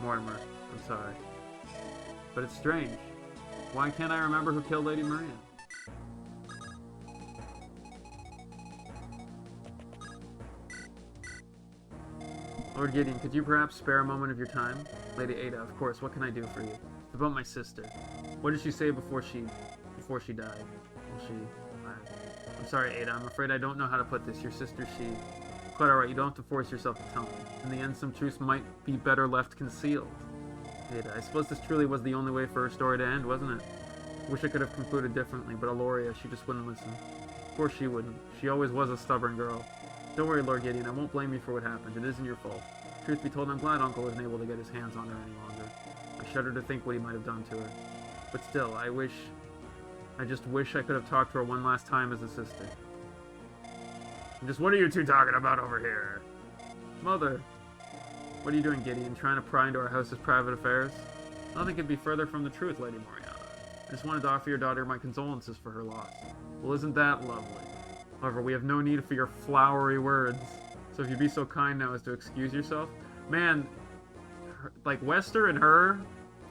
Mortimer, I'm sorry. But it's strange. Why can't I remember who killed Lady Maria? Lord Gideon, could you perhaps spare a moment of your time? Lady Ada, of course, what can I do for you? It's about my sister. What did she say before she died? I'm sorry, Ada, I'm afraid I don't know how to put this. Your sister, Quite alright, you don't have to force yourself to tell me. In the end, some truths might be better left concealed. Ada, I suppose this truly was the only way for her story to end, wasn't it? Wish I could have concluded differently, but Aloria, she just wouldn't listen. Of course she wouldn't. She always was a stubborn girl. Don't worry, Lord Gideon, I won't blame you for what happened. It isn't your fault. Truth be told, I'm glad Uncle isn't able to get his hands on her any longer. I shudder to think what he might have done to her. But still, I just wish I could have talked to her one last time as a sister. What are you two talking about over here? Mother. What are you doing, Gideon? Trying to pry into our house's private affairs? Nothing could be further from the truth, Lady Moriana. I just wanted to offer your daughter my condolences for her loss. Well, isn't that lovely? However, we have no need for your flowery words. So if you'd be so kind now as to excuse yourself. Man, like Wester and her,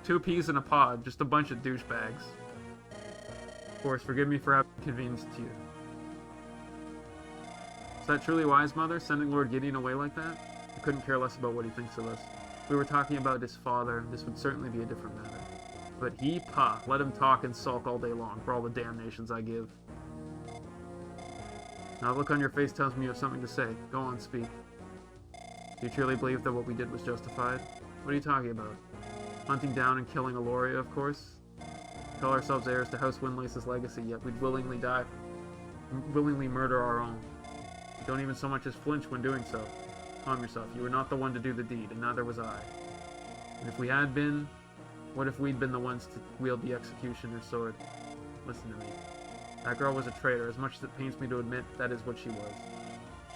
2 peas in a pod, just a bunch of douchebags. Of course, forgive me for having inconvenienced you. Is that truly wise, Mother, sending Lord Gideon away like that? I couldn't care less about what he thinks of us. If we were talking about his father, this would certainly be a different matter. But let him talk and sulk all day long for all the damnations I give. Now the look on your face tells me you have something to say. Go on, speak. Do you truly believe that what we did was justified? What are you talking about? Hunting down and killing Aloria, of course? Call ourselves heirs to House Windlace's legacy, yet we'd willingly murder our own. You don't even so much as flinch when doing so. Calm yourself. You were not the one to do the deed, and neither was I. And if we had been, what if we'd been the ones to wield the executioner's sword? Listen to me. That girl was a traitor. As much as it pains me to admit, that is what she was.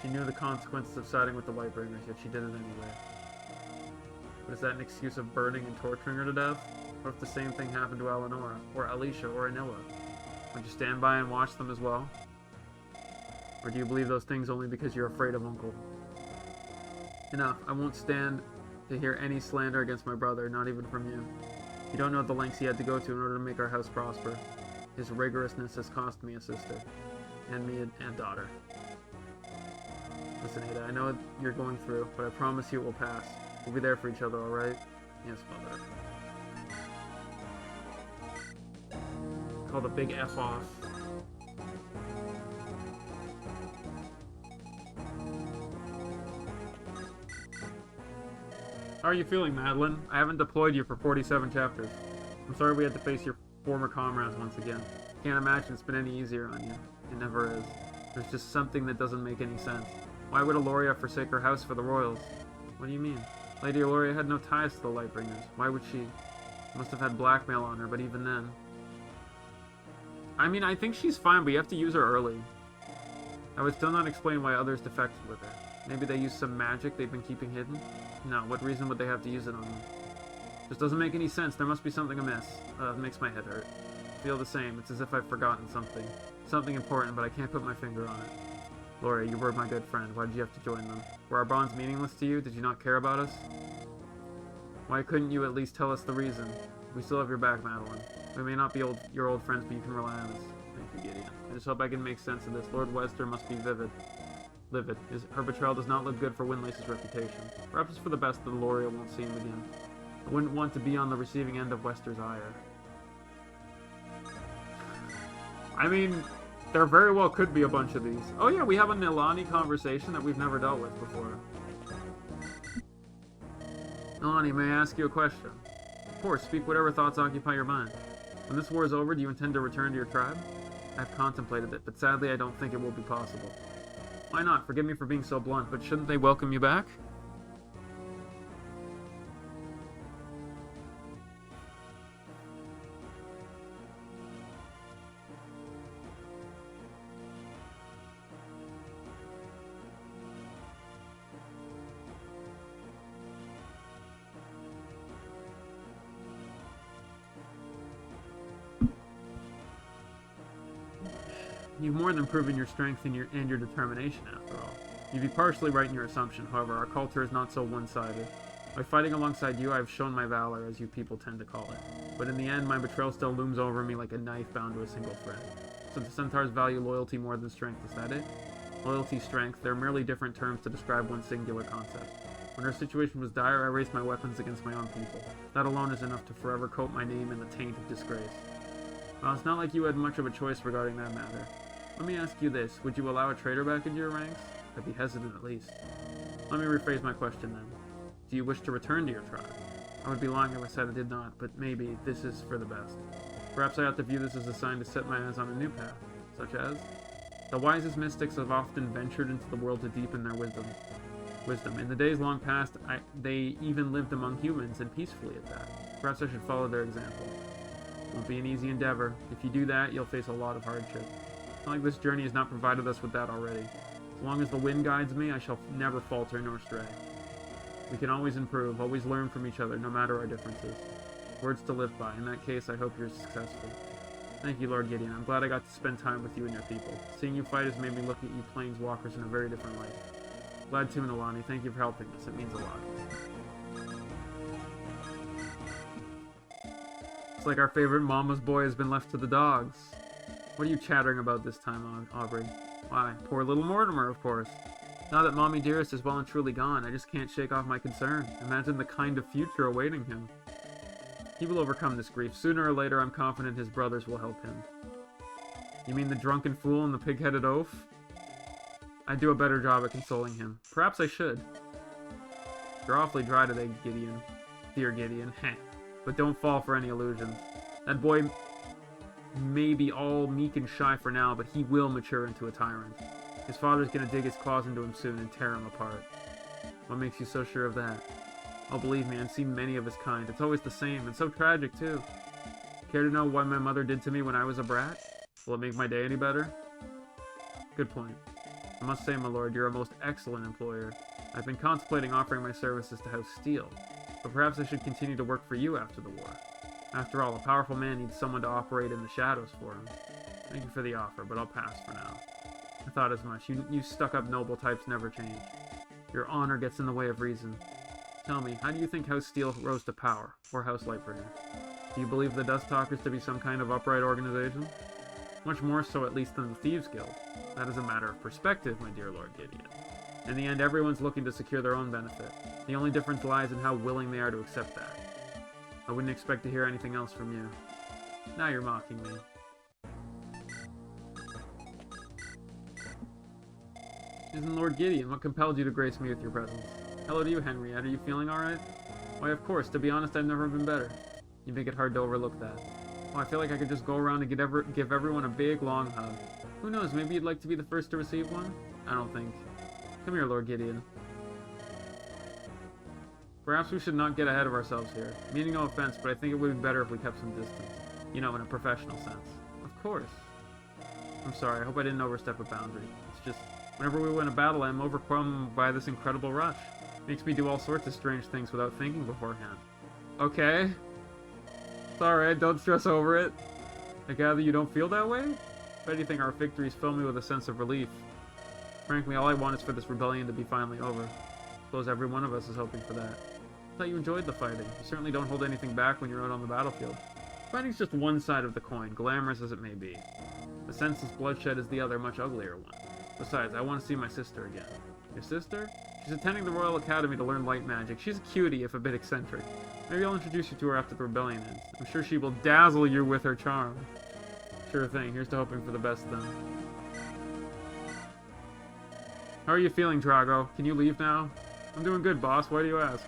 She knew the consequences of siding with the Lightbringers, yet she did it anyway. But is that an excuse of burning and torturing her to death? What if the same thing happened to Eleonora, or Alicia, or Anilla? Would you stand by and watch them as well? Or do you believe those things only because you're afraid of Uncle? Enough. I won't stand to hear any slander against my brother, not even from you. You don't know the lengths he had to go to in order to make our house prosper. His rigorousness has cost me a sister, and me a daughter. Listen, Ada, I know what you're going through, but I promise you it will pass. We'll be there for each other, alright? Yes, Mother. Call the big F off. How are you feeling, Madeline? I haven't deployed you for 47 chapters. I'm sorry we had to face your former comrades once again. Can't imagine it's been any easier on you. It never is. There's just something that doesn't make any sense. Why would Aloria forsake her house for the royals? What do you mean? Lady Aloria had no ties to the Lightbringers. Why would she? Must have had blackmail on her, but even then... I mean, I think she's fine, but you have to use her early. I would still not explain why others defected with her. Maybe they used some magic they've been keeping hidden? No, what reason would they have to use it on them? Just doesn't make any sense. There must be something amiss. It makes my head hurt. I feel the same. It's as if I've forgotten something. Something important, but I can't put my finger on it. Laurie, you were my good friend. Why did you have to join them? Were our bonds meaningless to you? Did you not care about us? Why couldn't you at least tell us the reason? We still have your back, Madeline. We may not be your old friends, but you can rely on us. Thank you, Gideon. I just hope I can make sense of this. Lord Wester must be livid. Her betrayal does not look good for Windlace's reputation. Perhaps it's for the best that Aloria won't see him again. I wouldn't want to be on the receiving end of Wester's ire. I mean, there very well could be a bunch of these. Oh yeah, we have a Nilani conversation that we've never dealt with before. Nilani, may I ask you a question? Of course, speak whatever thoughts occupy your mind. When this war is over, do you intend to return to your tribe? I've contemplated it, but sadly I don't think it will be possible. Why not? Forgive me for being so blunt, but shouldn't they welcome you back? You've more than proven your strength and your determination, after all. You'd be partially right in your assumption, however, our culture is not so one-sided. By fighting alongside you, I have shown my valor, as you people tend to call it. But in the end, my betrayal still looms over me like a knife bound to a single thread. So the centaurs value loyalty more than strength, is that it? Loyalty, strength, they're merely different terms to describe one singular concept. When our situation was dire, I raised my weapons against my own people. That alone is enough to forever coat my name in the taint of disgrace. Well, it's not like you had much of a choice regarding that matter. Let me ask you this, would you allow a traitor back into your ranks? I'd be hesitant at least. Let me rephrase my question then. Do you wish to return to your tribe? I would be lying if I said I did not, but maybe this is for the best. Perhaps I ought to view this as a sign to set my eyes on a new path, such as... The wisest mystics have often ventured into the world to deepen their wisdom. In the days long past, they even lived among humans, and peacefully at that. Perhaps I should follow their example. It won't be an easy endeavor. If you do that, you'll face a lot of hardship. It's not like this journey has not provided us with that already. As long as the wind guides me, I shall never falter nor stray. We can always improve, always learn from each other, no matter our differences. Words to live by. In that case, I hope you're successful. Thank you, Lord Gideon. I'm glad I got to spend time with you and your people. Seeing you fight has made me look at you planeswalkers in a very different light. Glad to, Nalani. Thank you for helping us. It means a lot. It's like our favorite mama's boy has been left to the dogs. What are you chattering about this time, Aubrey? Why, poor little Mortimer, of course. Now that Mommy Dearest is well and truly gone, I just can't shake off my concern. Imagine the kind of future awaiting him. He will overcome this grief. Sooner or later, I'm confident his brothers will help him. You mean the drunken fool and the pig-headed oaf? I'd do a better job at consoling him. Perhaps I should. You're awfully dry today, Gideon. Dear Gideon. Heh. But don't fall for any illusions. That boy may be all meek and shy for now, but he will mature into a tyrant. His father's gonna dig his claws into him soon and tear him apart. What makes you so sure of that? Oh, believe me, I've seen many of his kind. It's always the same, and so tragic, too. Care to know what my mother did to me when I was a brat? Will it make my day any better? Good point. I must say, my lord, you're a most excellent employer. I've been contemplating offering my services to House Steel, but perhaps I should continue to work for you after the war. After all, a powerful man needs someone to operate in the shadows for him. Thank you for the offer, but I'll pass for now. I thought as much. You stuck-up noble types never change. Your honor gets in the way of reason. Tell me, how do you think House Steel rose to power, or House Lightbringer? Do you believe the Dust Talkers to be some kind of upright organization? Much more so, at least, than the Thieves Guild. That is a matter of perspective, my dear Lord Gideon. In the end, everyone's looking to secure their own benefit. The only difference lies in how willing they are to accept that. I wouldn't expect to hear anything else from you. Now you're mocking me. Isn't Lord Gideon? What compelled you to grace me with your presence? Hello to you, Henriette. Are you feeling alright? Why, of course. To be honest, I've never been better. You make it hard to overlook that. Oh, I feel like I could just go around and give everyone a big, long hug. Who knows, maybe you'd like to be the first to receive one? I don't think. Come here, Lord Gideon. Perhaps we should not get ahead of ourselves here. Meaning no offense, but I think it would be better if we kept some distance. You know, in a professional sense. Of course. I'm sorry, I hope I didn't overstep a boundary. It's just, whenever we win a battle, I'm overcome by this incredible rush. Makes me do all sorts of strange things without thinking beforehand. Okay. It's alright, don't stress over it. I gather you don't feel that way? If anything, our victories fill me with a sense of relief. Frankly, all I want is for this rebellion to be finally over. I suppose every one of us is hoping for that. I thought you enjoyed the fighting. You certainly don't hold anything back when you're out on the battlefield. Fighting's just one side of the coin, glamorous as it may be. The senseless bloodshed is the other, much uglier one. Besides, I want to see my sister again. Your sister? She's attending the Royal Academy to learn light magic. She's a cutie, if a bit eccentric. Maybe I'll introduce you to her after the rebellion ends. I'm sure she will dazzle you with her charm. Sure thing. Here's to hoping for the best then. How are you feeling, Drago? Can you leave now? I'm doing good, boss. Why do you ask?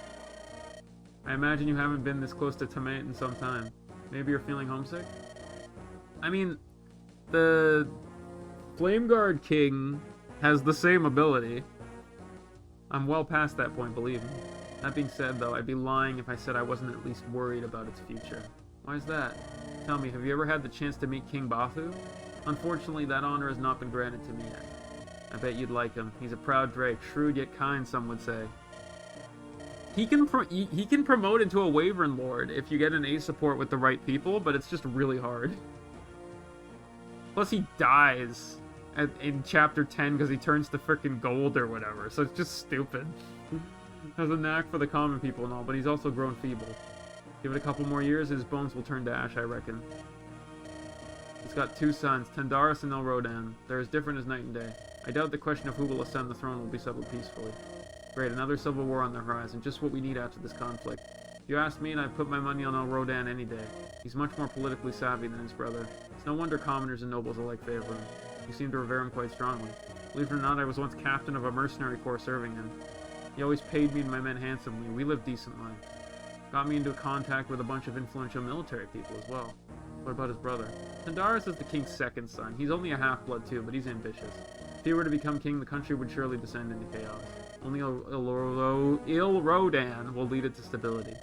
I imagine you haven't been this close to Tamate in some time. Maybe you're feeling homesick? I mean, the Flameguard King has the same ability. I'm well past that point, believe me. That being said, though, I'd be lying if I said I wasn't at least worried about its future. Why is that? Tell me, have you ever had the chance to meet King Bathu? Unfortunately, that honor has not been granted to me yet. I bet you'd like him. He's a proud Drake, shrewd yet kind, some would say. He can promote into a Wyvern Lord if you get an A support with the right people, but it's just really hard. Plus he dies in chapter 10 because he turns to freaking gold or whatever. So it's just stupid. Has a knack for the common people and all, but he's also grown feeble. Give it a couple more years, his bones will turn to ash, I reckon. He's got 2 sons, Tendaris and El Rodan. They're as different as night and day. I doubt the question of who will ascend the throne will be settled peacefully. Great, another civil war on the horizon, just what we need after this conflict. If you ask me, and I'd put my money on El Rodan any day. He's much more politically savvy than his brother. It's no wonder commoners and nobles alike favor him. You seem to revere him quite strongly. Believe it or not, I was once captain of a mercenary corps serving him. He always paid me and my men handsomely. We lived decent lives. Got me into contact with a bunch of influential military people as well. What about his brother? Tendaris is the king's second son. He's only a half-blood too, but he's ambitious. If he were to become king, the country would surely descend into chaos. Only Il Rodan will lead it to stability.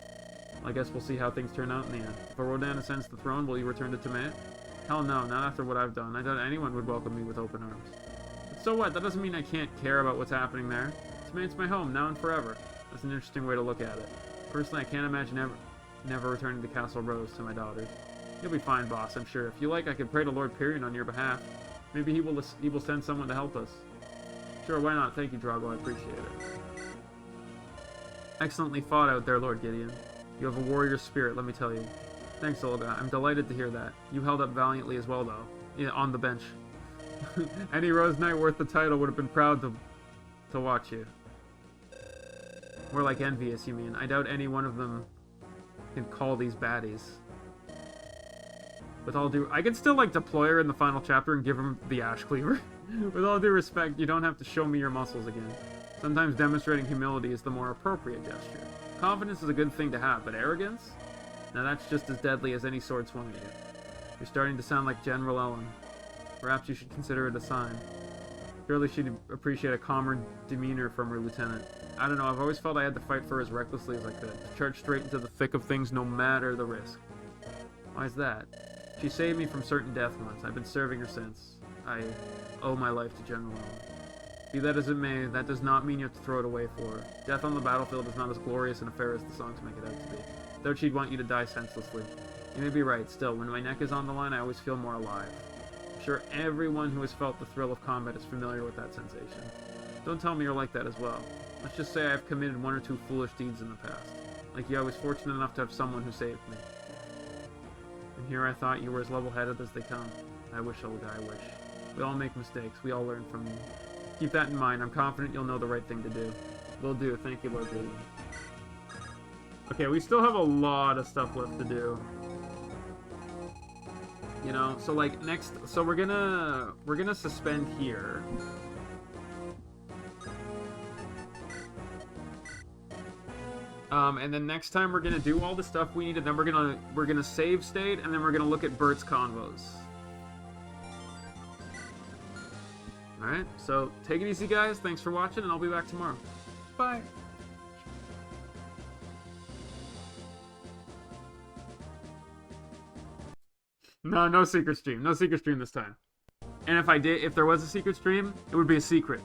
I guess we'll see how things turn out in the end. If Rodan ascends the throne, will he return to Temet? Hell no, not after what I've done. I doubt anyone would welcome me with open arms. But so what? That doesn't mean I can't care about what's happening there. Temet's my home, now and forever. That's an interesting way to look at it. Personally, I can't imagine never returning to Castle Rose to my daughters. You'll be fine, boss, I'm sure. If you like, I could pray to Lord Pyrion on your behalf. Maybe he will send someone to help us. Sure, why not? Thank you, Drago. I appreciate it. Excellently fought out there, Lord Gideon. You have a warrior spirit, let me tell you. Thanks, Olga. I'm delighted to hear that. You held up valiantly as well, though. Yeah, on the bench. Any Rose Knight worth the title would have been proud to watch you. More like envious, you mean. I doubt any one of them can call these baddies. With all due... I could still, like, deploy her in the final chapter and give him the Ash Cleaver. With all due respect, you don't have to show me your muscles again. Sometimes demonstrating humility is the more appropriate gesture. Confidence is a good thing to have, but arrogance? Now that's just as deadly as any sword swung at you. You're starting to sound like General Ellen. Perhaps you should consider it a sign. Surely she'd appreciate a calmer demeanor from her lieutenant. I don't know, I've always felt I had to fight for her as recklessly as I could. To charge straight into the thick of things no matter the risk. Why is that? She saved me from certain death once. I've been serving her since. I owe my life to General Ellen. Be that as it may, that does not mean you have to throw it away for her. Death on the battlefield is not as glorious an affair as the songs make it out to be. Though she'd want you to die senselessly. You may be right, still, when my neck is on the line, I always feel more alive. I'm sure everyone who has felt the thrill of combat is familiar with that sensation. Don't tell me you're like that as well. Let's just say I've committed 1 or 2 foolish deeds in the past. Like you, I was fortunate enough to have someone who saved me. And here I thought you were as level-headed as they come. I wish, Olga, I wish. We all make mistakes. We all learn from them. Keep that in mind. I'm confident you'll know the right thing to do. Will do. Thank you, Lord Gideon. Okay, we still have a lot of stuff left to do. You know, so like next, so we're gonna suspend here. And then next time we're gonna do all the stuff we need, and then we're gonna save state, and then we're gonna look at Burt's convos. Alright, so take it easy, guys. Thanks for watching, and I'll be back tomorrow. Bye! No secret stream. No secret stream this time. And if there was a secret stream, it would be a secret.